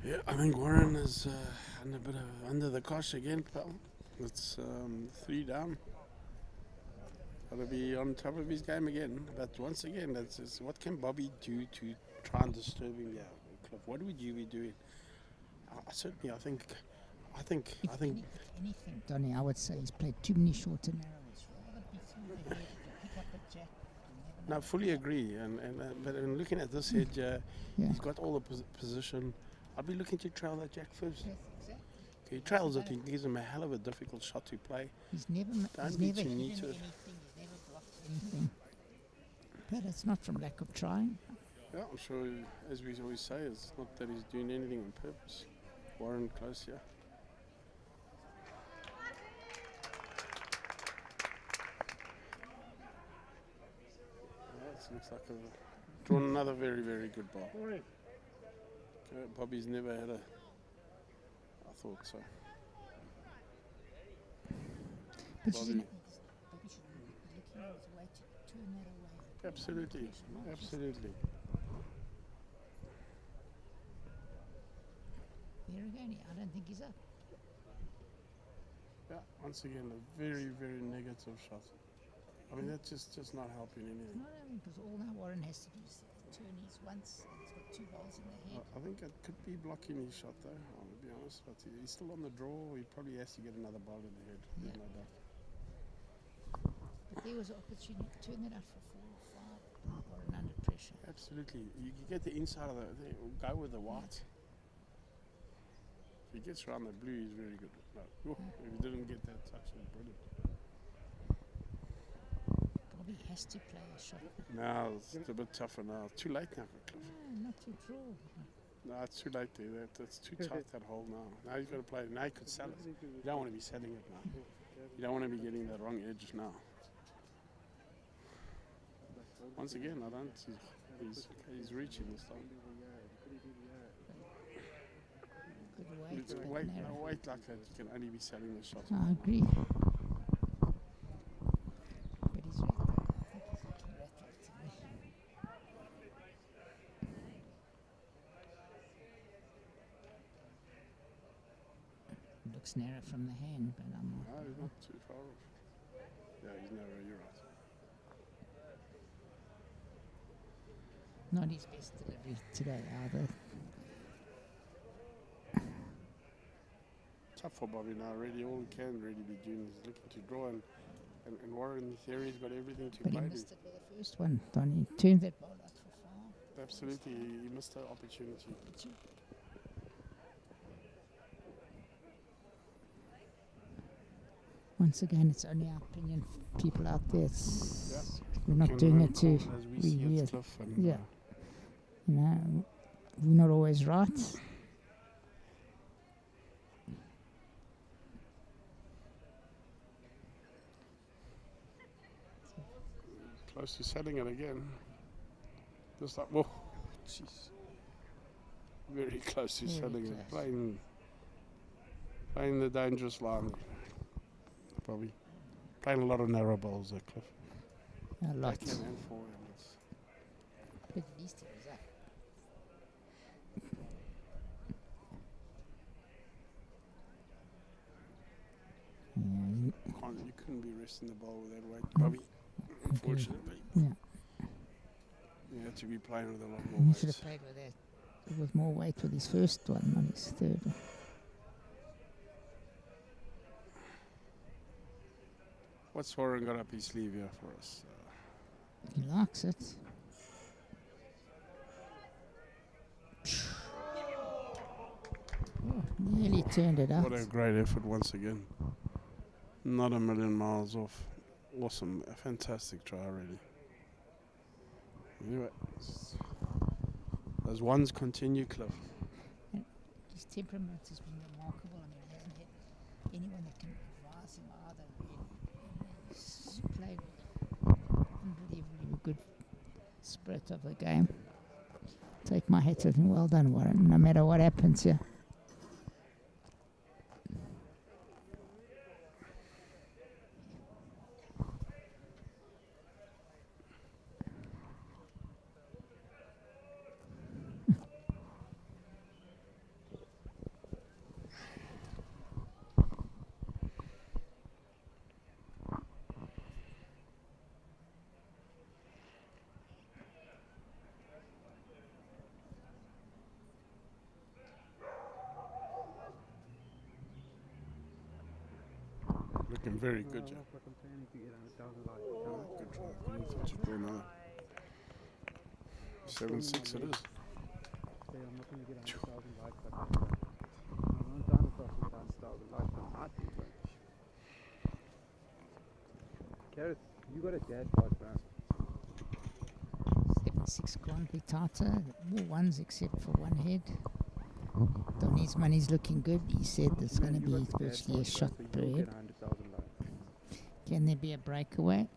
Yeah, I think Warren is under a bit of under the cosh again, pal. It's 3 down. Got to be on top of his game again. But once again, that's just, what can Bobby do to try and disturb him? Yeah, Cliff. What would you be doing? Certainly, I think. Anything, Donny, I would say he's played too many short and narrows. Rather be through the head, pick up a jack. No, I fully agree. But in looking at this hedge, he's got all the position. I'd be looking to trail that jack first. Yes, exactly. He trails it. He gives him a hell of a difficult shot to play. He's never hidden anything. He's never blocked anything. But it's not from lack of trying. Yeah, I'm sure, as we always say, it's not that he's doing anything on purpose. Warren close, yeah. Looks like I've drawn another very, very good ball. Okay, Bobby's never had a. I thought so. But Bobby. Bobby should be looking at his way to turn that away. Absolutely, absolutely. There again, I don't think he's up. Yeah, once again, a very, very negative shot. I mean, that's just not helping anything. Not only because all now Warren has to do is turn his once, and he's got 2 balls in the head. I think it could be blocking his shot, though, I'll be honest. But he's still on the draw. He probably has to get another ball in the head. There's no doubt. But there was an opportunity to turn that out for 4 or 5. Warren under pressure. Absolutely. You can get the inside of go with the white. If he gets around the blue, he's very good. No, if he didn't get that touch, it's brilliant. Bobby has to play a shot. Now it's a bit tougher now. Too late now for Cliff. No, not to draw. No, it's too late there. That's too tight, that hole now. Now he's got to play it. Now he could sell it. You don't want to be selling it now. You don't want to be getting that wrong edge now. Once again, I don't see. He's reaching this time. Good Weight like that, you can only be selling the shot. I agree. But he's right. I think he's looking right to me. Looks narrow from the hand, but I'm not. No, he's not too far off. Yeah, he's narrow, you're right. Not his best delivery today either. Tough for Bobby now, really. All he can really be doing is looking to draw, and Warren, in theory, he's got everything to But he play missed to. it with the first one, Donny. Turned that ball out for foul. Absolutely, he missed the opportunity. Once again, it's only our opinion. People out there, it's, Yeah. we're not Can doing learn it to. as we see we- it, Cliff, and, yeah. You know, we're not always right. Close to selling it again. Just like, whoa, jeez. Very close to Very selling it. close. Playing the dangerous line. Probably playing a lot of narrow balls there, Cliff. A lot. Backhand and forehand. But at least it was up. testing the ball with that weight, Bobby. Unfortunately, Yeah. you have to be playing with a lot more He weight. should have played with that. With more weight with his first one, not his third one. What's Warren got up his sleeve here for us? He likes it. Oh, nearly turned it out. What a great effort once again. Not a million miles off. Awesome. A fantastic try, really. Anyway, those ones continue, Cliff. His temperament has been remarkable. I mean, he hasn't had anyone that can advise him either, really. He's played unbelievably good spirit of the game. Take my hat off him. Well done, Warren, no matter what happens here. Looking very good, Jack. Like I'm planning to get 100,000 likes. Good try. Good to draw now. 7-6 it is. Say I'm not going to get 100,000 likes, but I'm not done across with 100,000 likes. I might be, but... Gareth, you got a dad bod, man. 7-6 can't be tighter. More ones except for one head. Donny's money's looking good. He said there's going to be virtually a shot per head. Can there be a breakaway?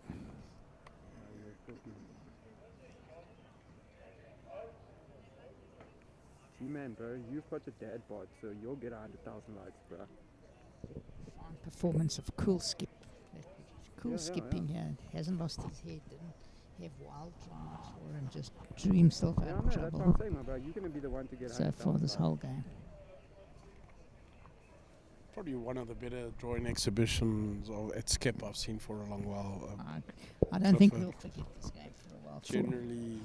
G-Man, bro, you've got a dad bod, so you'll get 100,000 likes, bro. Fine performance of Cool Skip. Cool Yeah, skipping here. Hasn't lost his head. Didn't have wild tries or and just drew himself out Yeah, of no, that's what I'm trouble saying, my bro. You're going to be the one to get so 100,000 far this likes. whole game. Probably one of the better drawing exhibitions at Skip I've seen for a long while. I don't think Clifford. we'll forget this game for a while. Generally,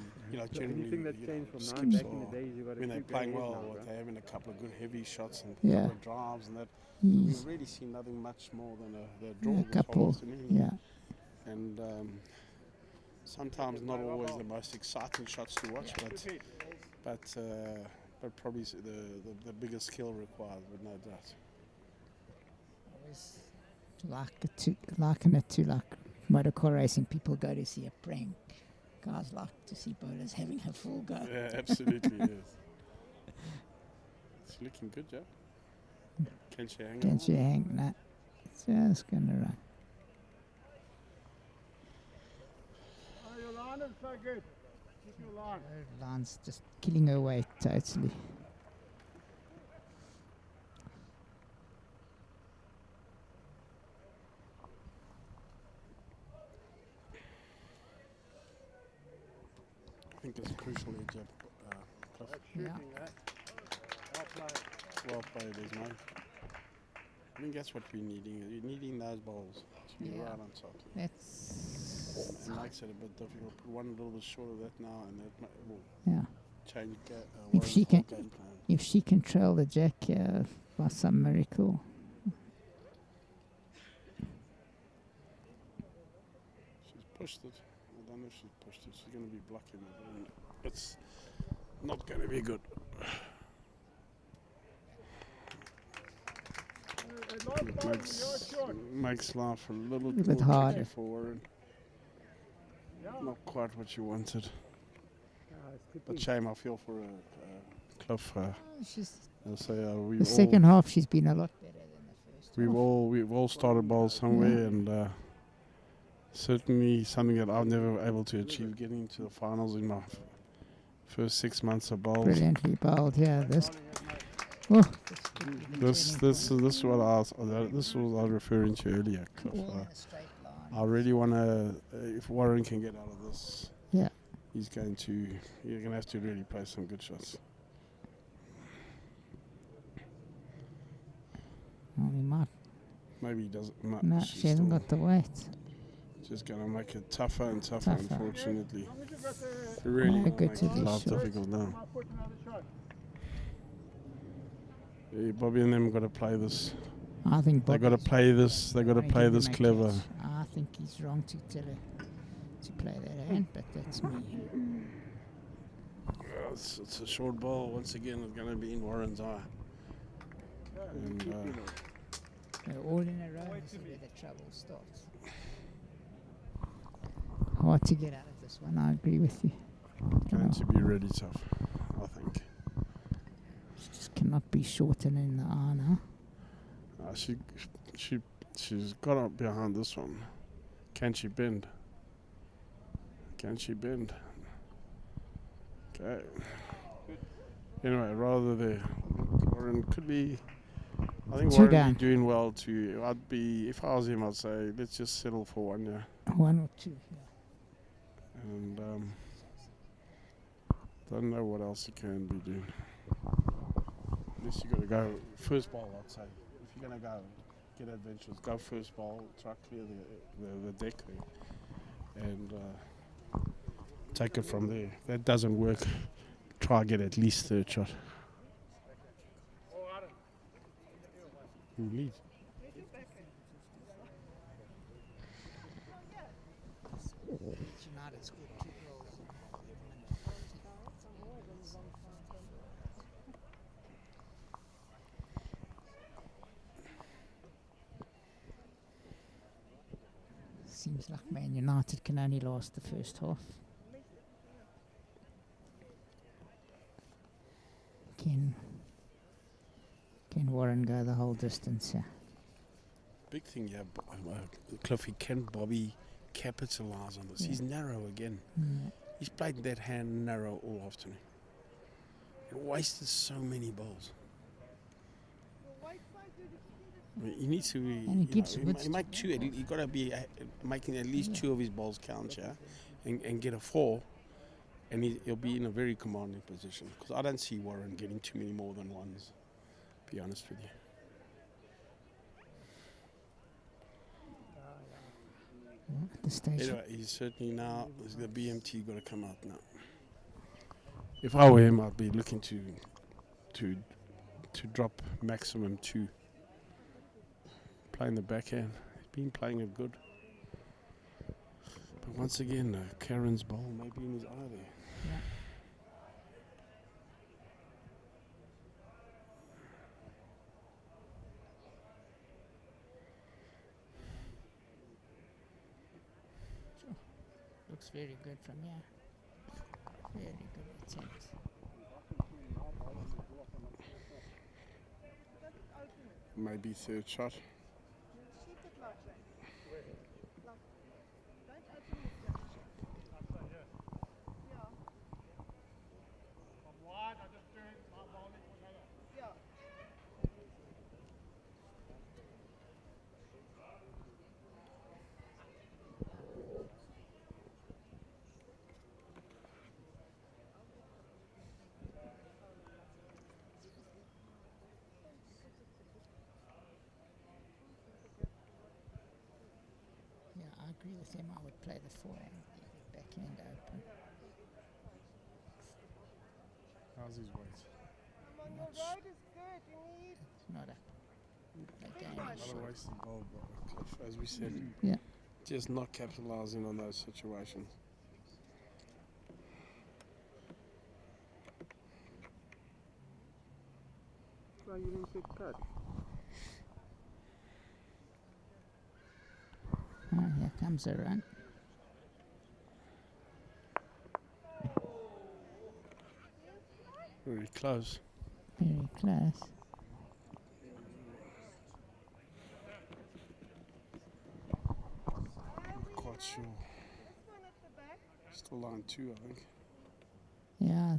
generally, Anything that changed from now Skips and back in are, the days, you got to when they're keep going playing well, now, bro. they're having a couple of good heavy shots and Yeah. a couple of drives and that. He's We've really seen nothing much more than a draw. a this whole couple, afternoon. yeah. And sometimes not always the most exciting shots to watch, but probably the biggest skill required, with no doubt. Always liken it to like motor car racing. People go to see a prank. Guys like to see bowlers having a full go. Yeah, absolutely, yes. It's looking good, Joe. Can't you hang Can't on? you hang that? Just gonna run. Oh, your line is so good. Keep your line. Her line's just killing her weight totally. I think it's crucial here, Jeb. Cliff. Yeah. Well played, Ismail. I think that's what we're needing. You're needing those balls to be Yeah. right on top. That's It makes it a bit difficult. Put one a little bit short of that now, and that will yeah. change If she Warren's whole can- game plan. If she can trail the jack by some miracle, She's pushed it. I don't know if she's pushed it. She's going to be blocking it. And it's not going to be good. It makes life a little bit more harder. tricky for Warren. Not quite what you wanted. But shame, I feel for Cliff. she's I'll say the second half she's been a lot better than the first. we've all started balls somewhere, and certainly something that I've never able to achieve, getting to the finals in my first 6 months of bowls. Brilliantly bowled, yeah. Oh, This is what this was I was referring to earlier, Cliff. all in a straight line. I really want to. If Warren can get out of this, Yeah. you're going to have to really play some good shots. Well, we might maybe he doesn't. No, she's she hasn't still got the weight. just going to make it tougher and tougher, Tougher. unfortunately. As long as you got the Really Yeah, good make to it do life shot. difficult now. might put another shot. Yeah, Bobby and them got to play this. I think They got to Bobby's play this. They got to trying play give this him a clever. catch. I think he's wrong to tell her to play that hand, but that's me. It's a short ball. Once again, it's going to be in Warren's eye. And They're all in a row. This is where the trouble starts. Hard to get out of this one. I agree with you. going to be really tough, I think. She just cannot be shorter in the eye now. She's got up behind this one. Can she bend? Can she bend? Okay. Anyway, rather there. Warren could be. I think Two Warren down. would be doing well too. I'd be, if I was him, I'd say let's just settle for 1 year. 1 or 2. Yeah. And don't know what else you can be doing. Unless you got to go first ball, I'd say. If you're gonna go get adventurous, go first ball, try clear the deck there, and take it from there. If that doesn't work, try get at least third shot. Who leads? United scored 2 goals. Seems like Man United can only last the first half. Can Warren go the whole distance here? Big thing, yeah, Cliffy. Can Bobby capitalise on this? Yeah. He's narrow again. Yeah. He's played that hand narrow all afternoon. He wasted so many balls. I mean, he needs to be. And he keeps he make two. He got to be making at least 2 of his balls count, yeah, and get a 4, and he'll be in a very commanding position. Because I don't see Warren getting too many more than ones. To be honest with you. At the station. Anyway, he's certainly now. The BMT got to come out now. If I were him, I'd be looking to drop maximum 2. Playing the backhand. He's been playing it good. But once again, Karen's ball may be in his eye there. Yeah. Sure. Looks very good from here. Very good attempt. Maybe third shot. Yeah, I agree with him. I would play the forehand, the backhand open. How's his weight? On the road is good. You need. It's not up. Again, Another wasted ball, Cliff, as we said. Yeah. Just not capitalising on those situations. So you didn't get cut. Oh, here comes a run. Very close. Very close. Not quite sure. Still line 2, I think. Yeah,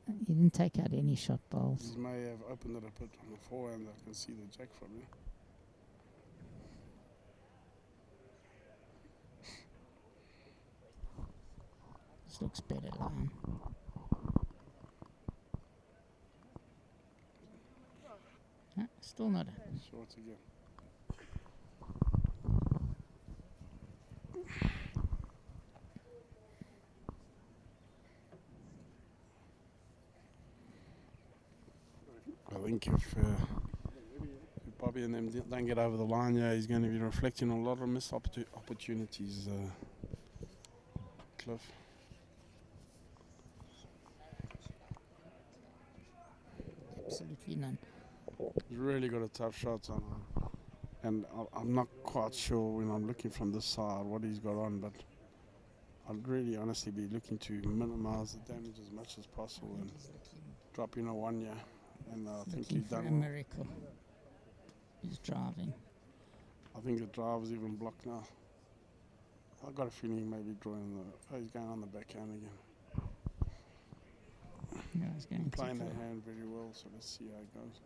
he didn't take out any shot balls. He may have opened it a bit on the forehand. I can see the jack from there. This looks better line. Still not a. Short again. I think if Bobby and them don't get over the line, yeah, he's going to be reflecting on a lot of missed opportunities, Cliff. Absolutely none. He's really got a tough shot on him. And I'm not quite sure when I'm looking from this side what he's got on, but I'd really honestly be looking to minimise the damage as much as possible and drop in a 1 year. And I think he's done a miracle. He's driving. I think the driver's even blocked now. I've got a feeling maybe drawing the... Oh, he's going on the backhand again. Yeah, he's going playing that hand very well, so let's see how it goes.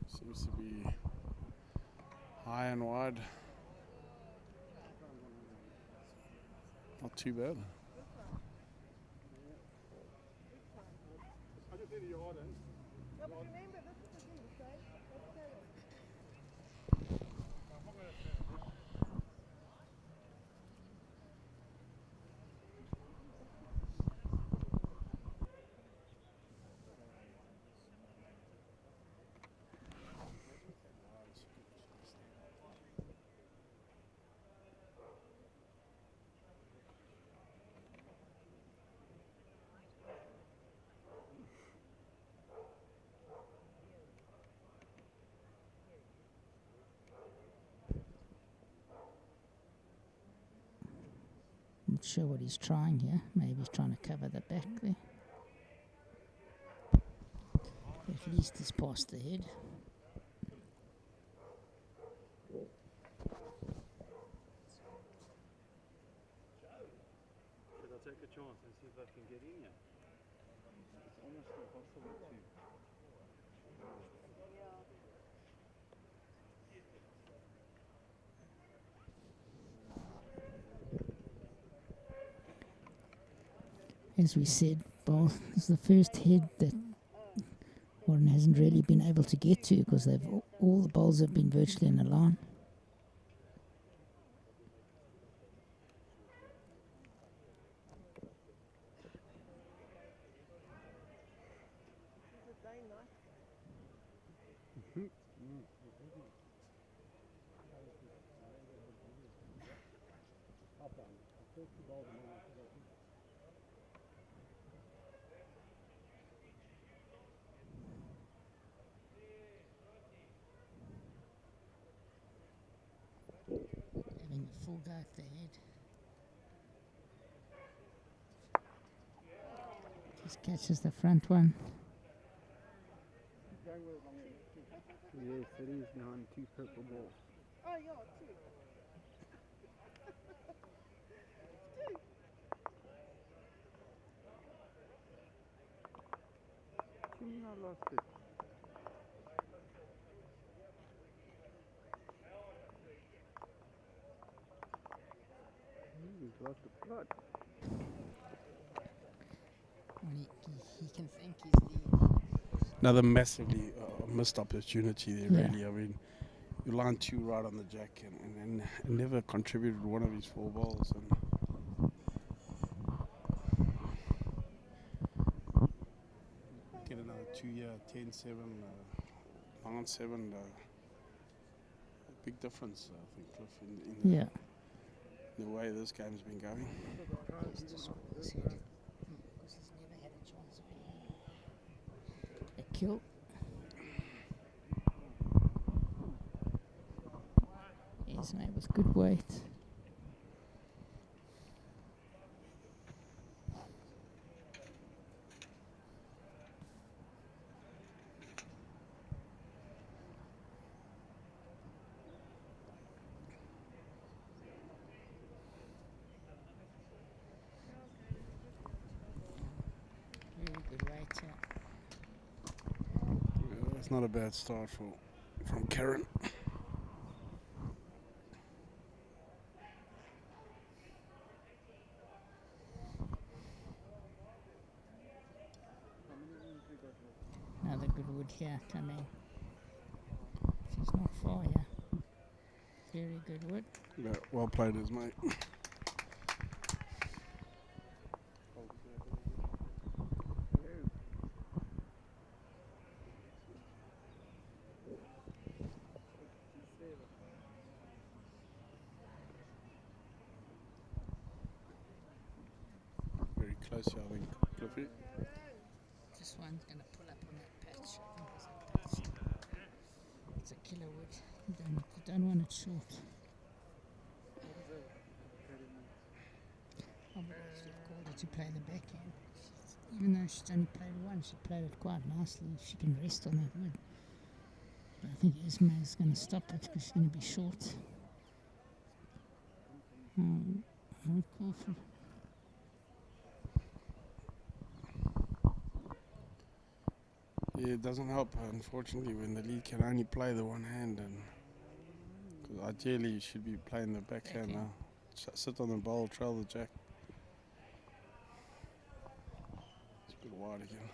Seems to be high and wide. Not too bad. I just need a yard in. But remember, this is the thing, okay? Let's carry on. Not sure what he's trying here. Maybe he's trying to cover the back there. At least he's past the head. Should I take a chance and see if I can get in here? It's almost impossible to. As we said, ball is the first head that Warren hasn't really been able to get to because all the bowls have been virtually in a line. Having a full go at the head. Just catches the front one. Yes, it is behind two purple balls. Oh, yeah, two. You mean I lost it? He's lost the plot. Well, he can thank his lead. Another massively missed opportunity there, Yeah. really. I mean, you line two right on the jack and never contributed one of his 4 balls. And get another 2 year, 10-7, 9-7. Big difference, I think, Cliff, in Yeah. the way this game's been going. He's just his head because he's never had a chance of a kill. Yes, mate, with good weight. Very good weight, yeah. Yeah, that's not a bad start from Karen. wood here coming. She's not far here. Very good wood. Yeah, well played, his mate. Very close here, I think, Cliffy. This one's going to pull up on that patch. I think there's a patch. It's a killer wood. You don't want it short. I would actually have called her to play the backhand. Even though she's only played one, she played it quite nicely. She can rest on that wood. But I think Ismail's going to stop it because she's going to be short. I would call for. Yeah, it doesn't help, unfortunately, when the lead can only play the one hand. And because ideally, you should be playing the backhand now. Sit on the bowl, trail the jack. It's a bit wide again.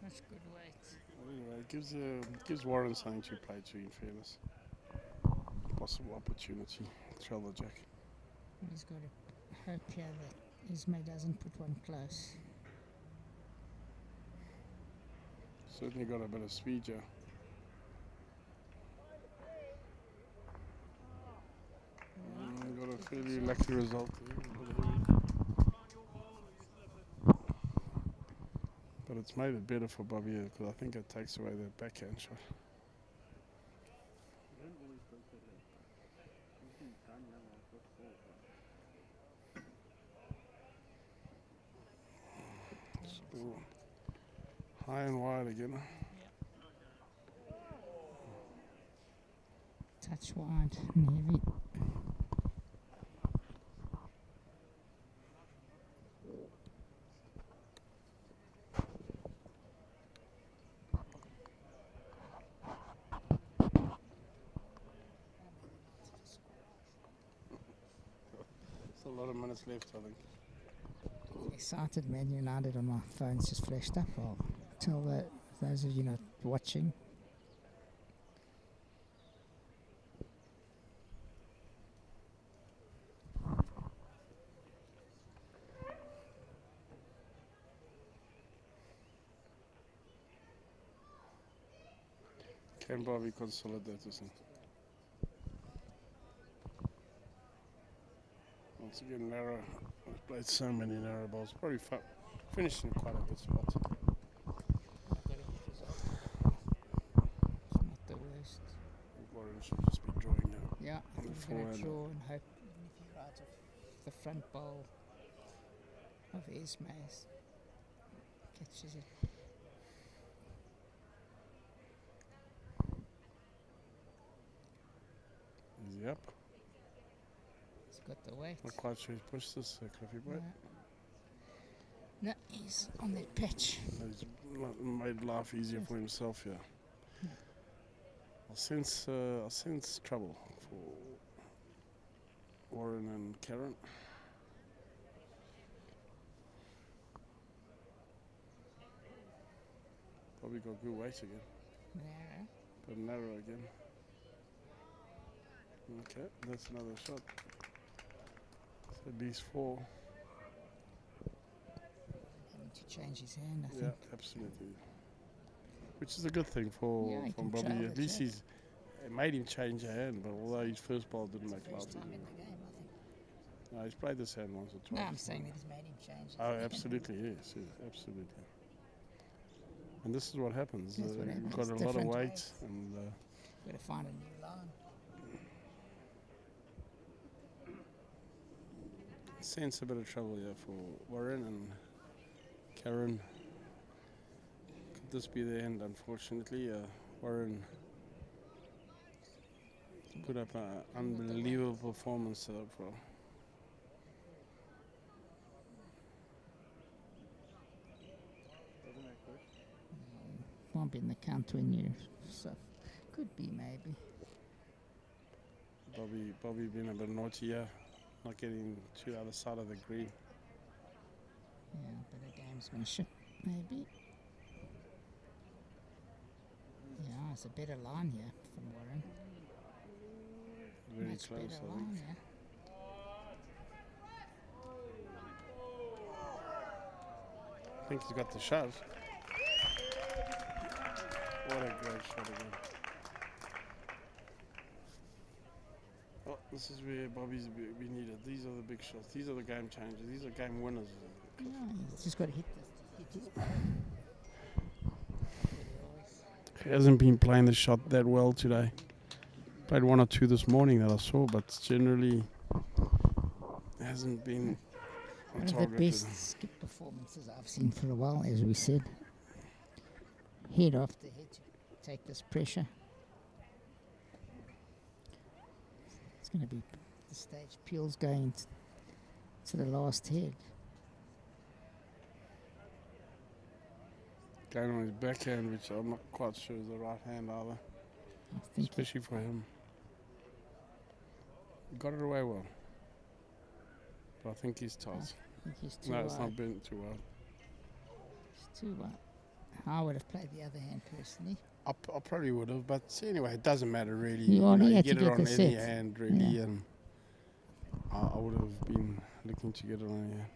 That's good weight. Anyway, it gives Warren something to play to, in fairness. Possible opportunity. Trail the jack. He's got to hope here that Ismail doesn't put one close. Certainly got a bit of speed here. Got a fairly lucky result there. But it's made it better for Bobby because I think it takes away that backhand shot. Ooh. High and wide again. Touch wide and heavy. There's a lot of minutes left, I think. Excited Man United on my phone's just flashed up. I'll tell those of you not watching. Can Bobby consolidate this one? Once again, narrow. We've played so many narrow balls. Probably finished in quite a good spot. It's not the worst. Warren should just be drawing now. Yeah, I think we're going to forehand. draw and hope even if you're out of the front bowl of Ismail's catches it. Easy up. He's got the weight. Not quite sure he's pushed this, Cliffy boy. No, he's on that pitch. He's made life easier for himself here. I sense trouble for Warren and Karen. Probably got good weight again. Narrow. But narrow again. Okay, that's another shot. It's at least 4. Having to change his hand, I Yeah, think. absolutely. Which is a good thing for Yeah, he from can Bobby. trail At the least jack. it made him change a hand, but although his first ball didn't make life First time easier. in the game, I think. No, he's played this hand once or twice. No, I'm before. saying that he's made him change his Oh, hand. absolutely, yes, absolutely. And this is what happens. That's what You've happens. got a lot of Different weight, weights. and Got to find a new line. sense a bit of trouble here for Warren and Karen. Could this be the end? Unfortunately, Warren put up an unbelievable performance so far. Won't be in the count when you. So, could be maybe. Bobby being a bit naughty here, not getting to the other side of the green. Yeah, but the gamesmanship, maybe. it's a better line here from Warren. Very Much close, better I line, think. yeah. I think he's got the shot. What a great shot again. Oh, this is where Bobby's be needed. These are the big shots. These are the game changers. These are game winners. Yeah, he's just got to hit his ball. He hasn't been playing the shot that well today. Played one or two this morning that I saw, but generally hasn't been on One of the target. best skip performances I've seen for a while, as we said. Head after head to take this pressure. It's going to be the stage. Peel's going to the last head. Going on his backhand, which I'm not quite sure is the right hand either, I think especially for him. He got it away well, but I think he's tight. I think he's too No, wide. it's not bent too wide. It's too wide. I would have played the other hand personally. I probably would have, but anyway, it doesn't matter really. You only had to get it get on the any set. hand really, Yeah. and I would have been looking to get it on any hand.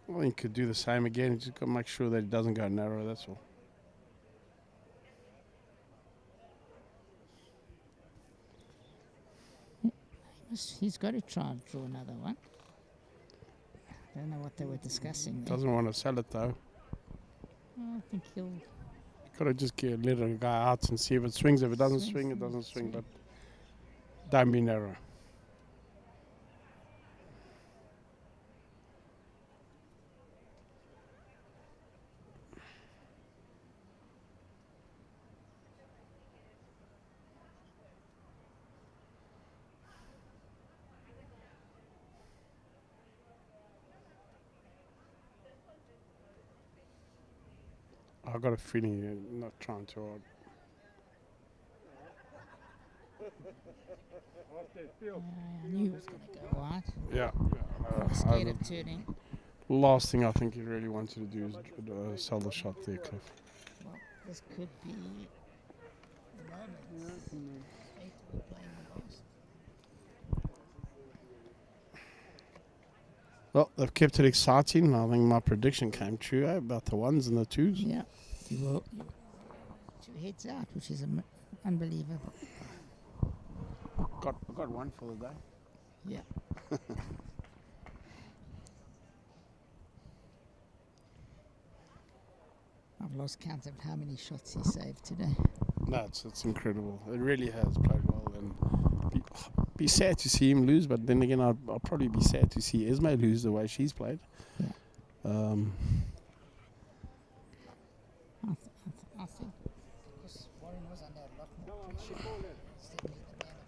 Well, he could do the same again. He's just got to make sure that it doesn't go narrow. That's all. He's got to try and draw another one. I don't know what they were discussing there. Doesn't want to sell it though. I think he'll. Got to just let a guy out and see if it swings. If it doesn't Swing, swing, it swing, doesn't swing. swing. But don't be narrow. I've got a feeling you're not trying too hard. I knew he was going to go wide. Yeah. I was scared of turning. Last thing I think he really wanted to do is sell the shot there, Cliff. Well, this could be the moment. Eight will play in the last. Well, they've kept it exciting. I think my prediction came true about the ones and the twos. Yeah, you will. 2 heads out, which is unbelievable. Got one for the day. Yeah. I've lost count of how many shots he saved today. No, it's incredible. It really has played well, and be sad to see him lose. But then again, I'll probably be sad to see Esme lose the way she's played. Yeah. I think because Warren was under a lot more pressure. He's definitely the man of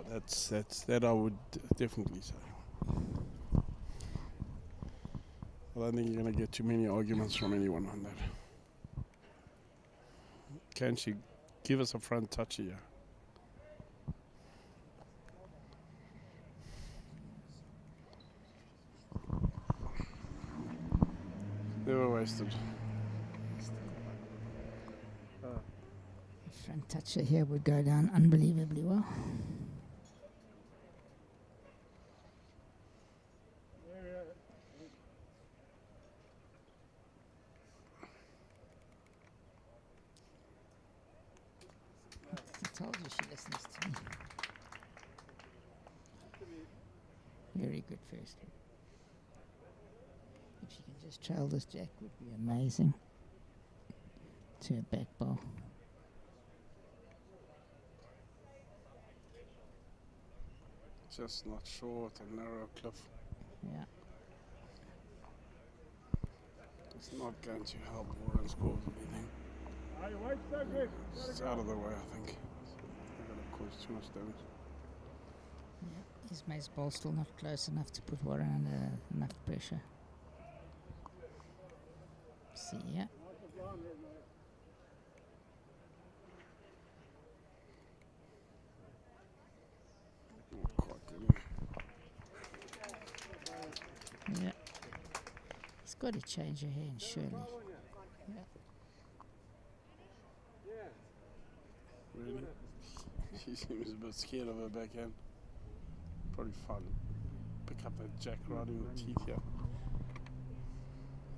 the match. That I would definitely say. I don't think you're going to get too many arguments from anyone on that. Can she give us a front touch here? Never wasted. The front toucher here would go down unbelievably well. I told you she listens to me. Very good first hit. If she can just trail this jack would be amazing. To a back ball. Just not short and narrow, Cliff. Yeah. It's not going to help Warren score anything. It's out of the way, I think. They're going to cause too much damage. Yeah. Ismail's ball still not close enough to put Warren under enough pressure. See, yeah. Not quite good. Yeah. He's got to change her hand, surely. Yeah. Really? She seems a bit scared of her backhand. Probably fun. Pick up that jack right in the teeth here.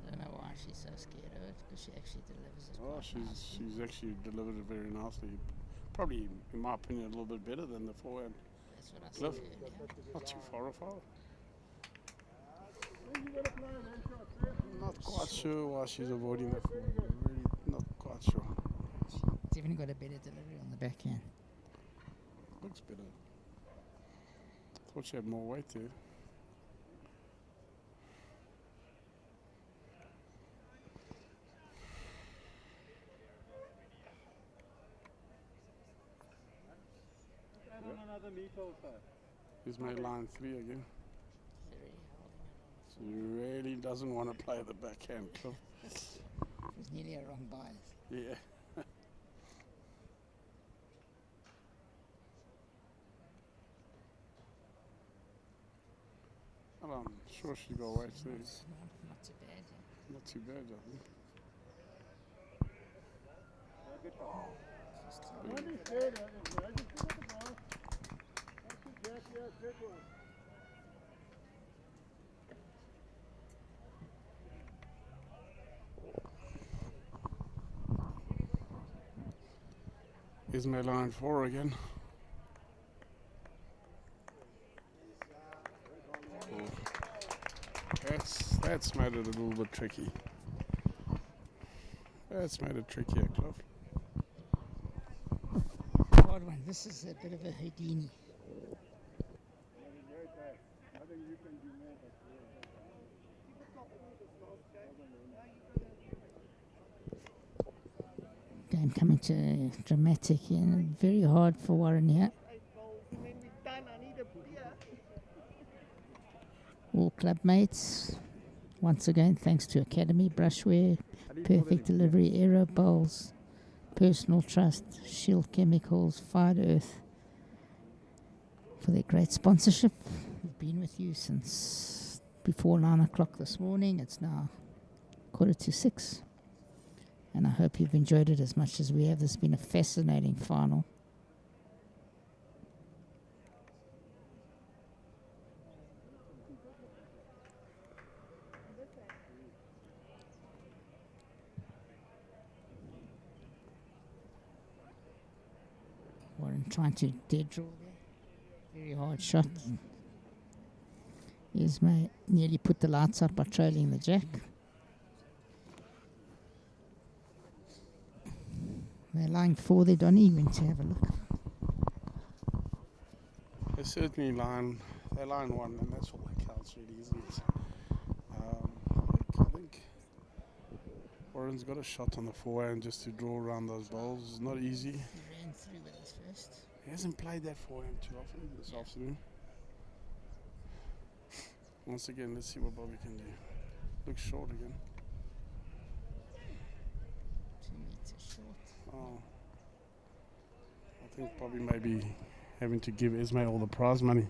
I don't know why she's so scared of it, because she actually delivers it Oh, quite nicely. she's actually delivered it very nicely. Probably, in my opinion, a little bit better than the forehand. That's what I said Cliff? earlier. Not too far off. Then you gotta play an end shot first. Not quite sure why she's avoiding that forehand. Really not quite sure. Definitely got a better delivery on the backhand. Looks better. Thought she had more weight there. And on another meet also. He's made line 3 again. So he really doesn't want to play the backhand, Cliff. It was nearly a wrong bias. Yeah. Well, I'm sure she got weight too. Not too bad. Not too bad, I think. Don't be scared of it, man. Just give it the ball. That's it, Jack. Yeah, good one. Here's my line 4 again. Oh. That's made it a little bit tricky. That's made it trickier, Cliff. Hard one. This is a bit of a Houdini. Nothing you can do more but Game coming to dramatic and very hard for Warren here. 8 bowls and then we're done. I need a beer. All club mates. Once again, thanks to Academy, Brushwear, Perfect Delivery, Aero Bowls, Personal Trust, Shield Chemicals, Fired Earth for their great sponsorship. We've been with you since before 9 o'clock this morning. It's now 5:45. And I hope you've enjoyed it as much as we have. This has been a fascinating final. Warren trying to dead draw there. Very hard shot. Ismay nearly put the lights out by trailing the jack. They're lying 4 there, Donnie. You went to have a look. They certainly they're line 1, and that's all that counts, really, isn't it? I think Warren's got a shot on the forehand just to draw around those bowls. It's not easy. He ran through with his first. He hasn't played that forehand too often this afternoon. Once again, let's see what Bobby can do. Looks short again. 2 meters short. Oh. I think Bobby may be having to give Ismay all the prize money.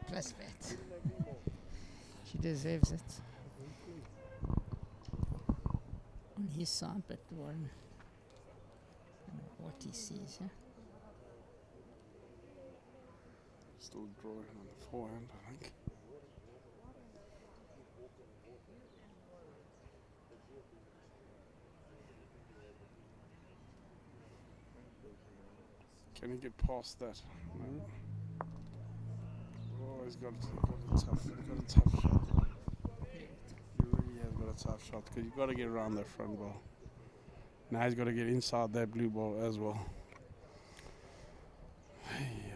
Plus that. She deserves it. On his side, but Warren, I don't know what he sees here. Still drawing on the forehand, I think. Can he get past that? No. Oh, he's got a tough shot. He really has got a tough shot because you've got to get around that front ball. Now he's got to get inside that blue ball as well.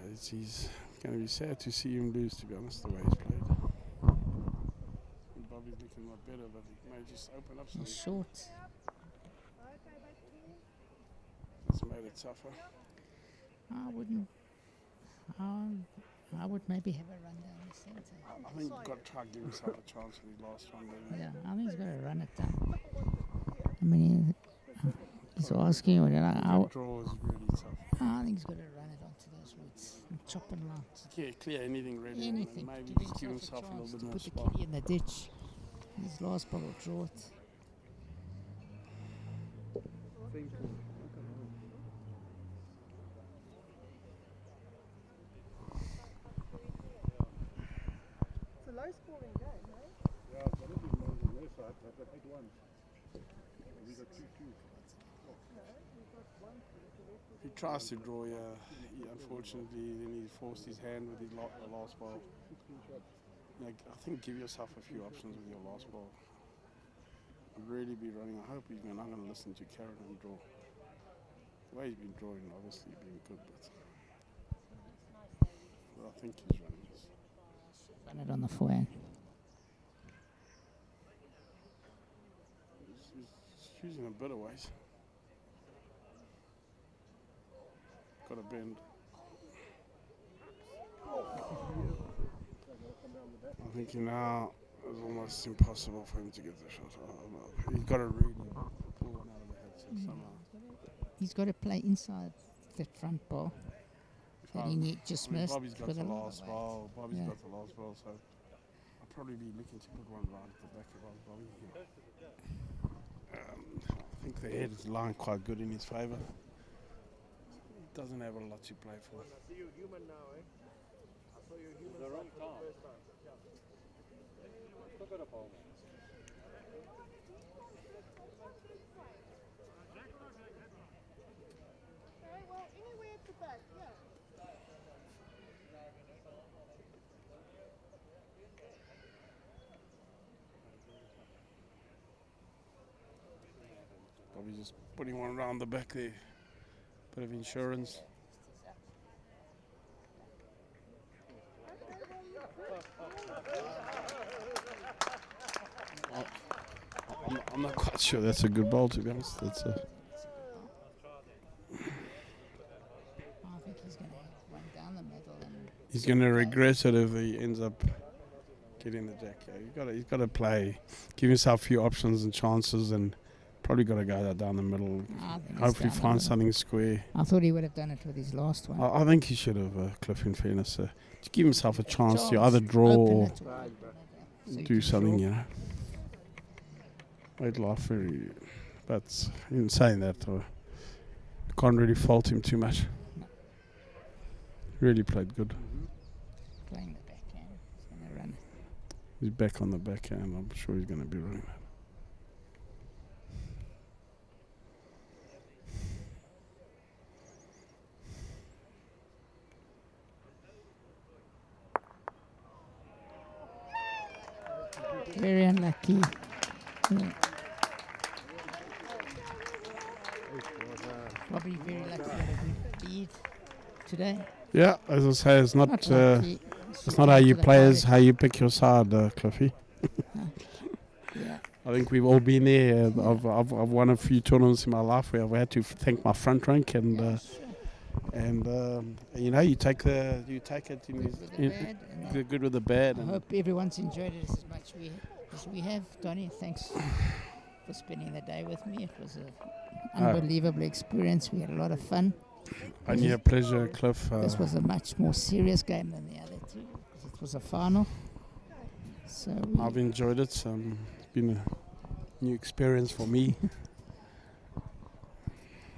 He's going to be sad to see him lose, to be honest, the way he's played. And Bobby's looking a lot better, but he may just open up some. He's short. That's made it tougher. I would maybe have a run down the centre. I think you've got to try and give himself a chance in his last one. Maybe. Yeah, I think he's got to run it down. I mean, he's asking, That draw is really tough. I think he's got to run it onto those roots and chop and line. Yeah, clear anything really. Anything. Maybe Give just give himself a little chance bit to more put the spot. kitty in the ditch. His last ball will draw it. Simple. scoring game, eh? Yeah, it's gonna be more on their side, but they played once. We got 2-2. No, we've got 1-2. The rest is He tries to draw, unfortunately, then he forced his hand with the last ball. 16 shots. Like, I think give yourself a few options with your last ball. Really be running. I hope he's not going to listen to Karen and draw. The way he's been drawing, obviously, been good, but I think he's running this. Run it on the forehand. He's choosing a better ways. Got a bend. I think now it's almost impossible for him to get the shot. He's got to really pull one out of the headset somehow. He's got to play inside that front ball that he just missed. Bobby's got with the a lot of last weight. ball. Bobby's Yeah. got the last ball, so I'll probably be looking to put one right at the back of our Bobby here. I think the head is lying quite good in his favour. He doesn't have a lot to play for. I see you human now, eh? I saw you human. The wrong time. Look at a ball. Okay, well, anywhere at the back, yeah. Bobby's just putting one around the back there. Bit of insurance. I'm not quite sure that's a good ball, to be honest. That's a I think he's going to run down the middle and He's going to regret it if he ends up getting the jack. Yeah, he's got to play, give himself a few options and chances, and probably got to go down the middle. I think he's Hopefully down the find middle. something square. I thought he would have done it with his last one. I think he should have, Cliff, in fairness. To give himself a chance to Chance, either draw open or it or open it up so he do can something, draw. you know. I'd laugh very, but in saying that, can't really fault him too much. No. Really played good. Playing the backhand. He's going to run. He's back on the backhand. I'm sure he's going to be running that. Very unlucky. Yeah. Probably very lucky that a good lead today. Yeah, as I say, it's not lucky. it's not how you play, it's how you pick your side, Cliffy. Yeah. I think we've all been there. I've won a few tournaments in my life where I've had to thank my front rank and you know, you take it in the good with the bad. I And hope everyone's enjoyed it as much as we have. Donnie, thanks for spending the day with me. It was an unbelievable experience. We had a lot of fun. only a pleasure, Cliff. This was a much more serious game than the other two because it was a final. So I've enjoyed it. It's been a new experience for me.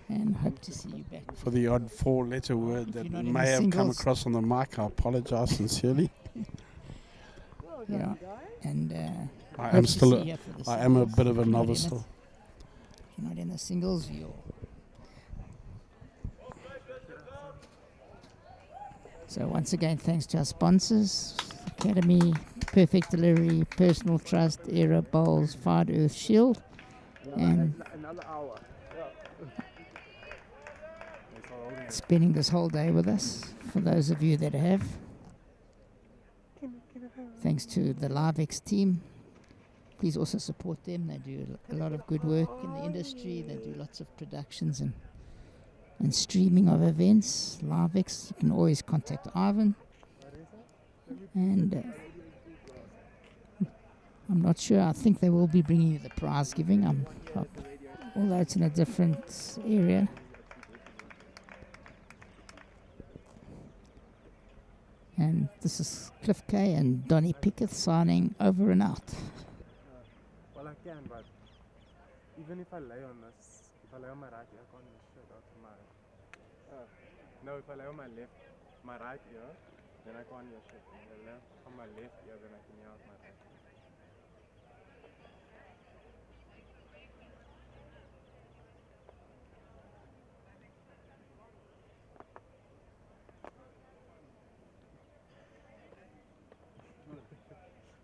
and hope to see you back. For the odd four-letter word If that you're not in may the have come singles. across on the mic, I apologise sincerely. Yeah, and I hope am to still see you for the I am a singles. bit of a If you're not novice in it- still. If you're not in the singles, you're. So once again, thanks to our sponsors, Academy, Perfect Delivery, Personal Trust, Era Bowls, Fired Earth Shield, and Another hour. spending this whole day with us. For those of you that have, thanks to the LiveX team. Please also support them. They do a lot of good work in the industry. They do lots of productions and streaming of events. LiveX, you can always contact Ivan. And I'm not sure. I think they will be bringing you the prize giving. Although it's in a different area. And this is Cliff K and Donnie Pickett signing over and out. Well, I can, but even if I lay on this, if I lay on my right ear, I can't even shit out of my. No, if I lay on my left, my right ear, Then I can't hear shit. On the left, on my left ear, then I can hear out my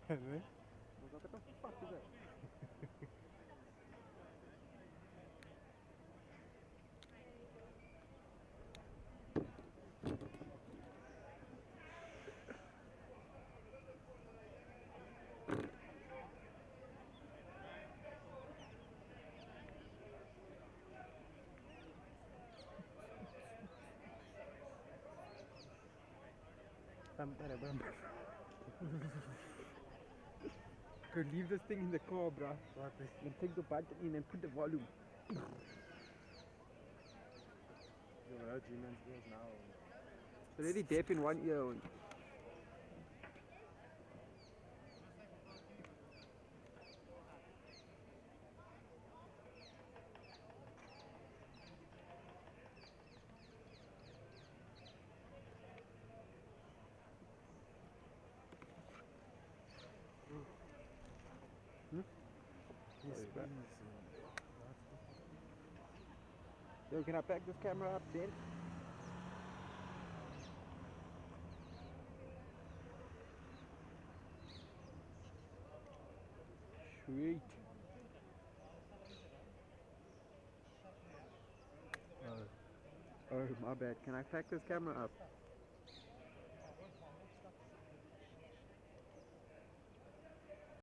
right. What the fuck is that? Could leave this thing in the car, bruh. Then take the button in and put the volume. You'll hurt G-Man's ears now. It's already deaf in one ear. Yes, yo, can I pack this camera up then? Sweet. Oh, my bad. Can I pack this camera up?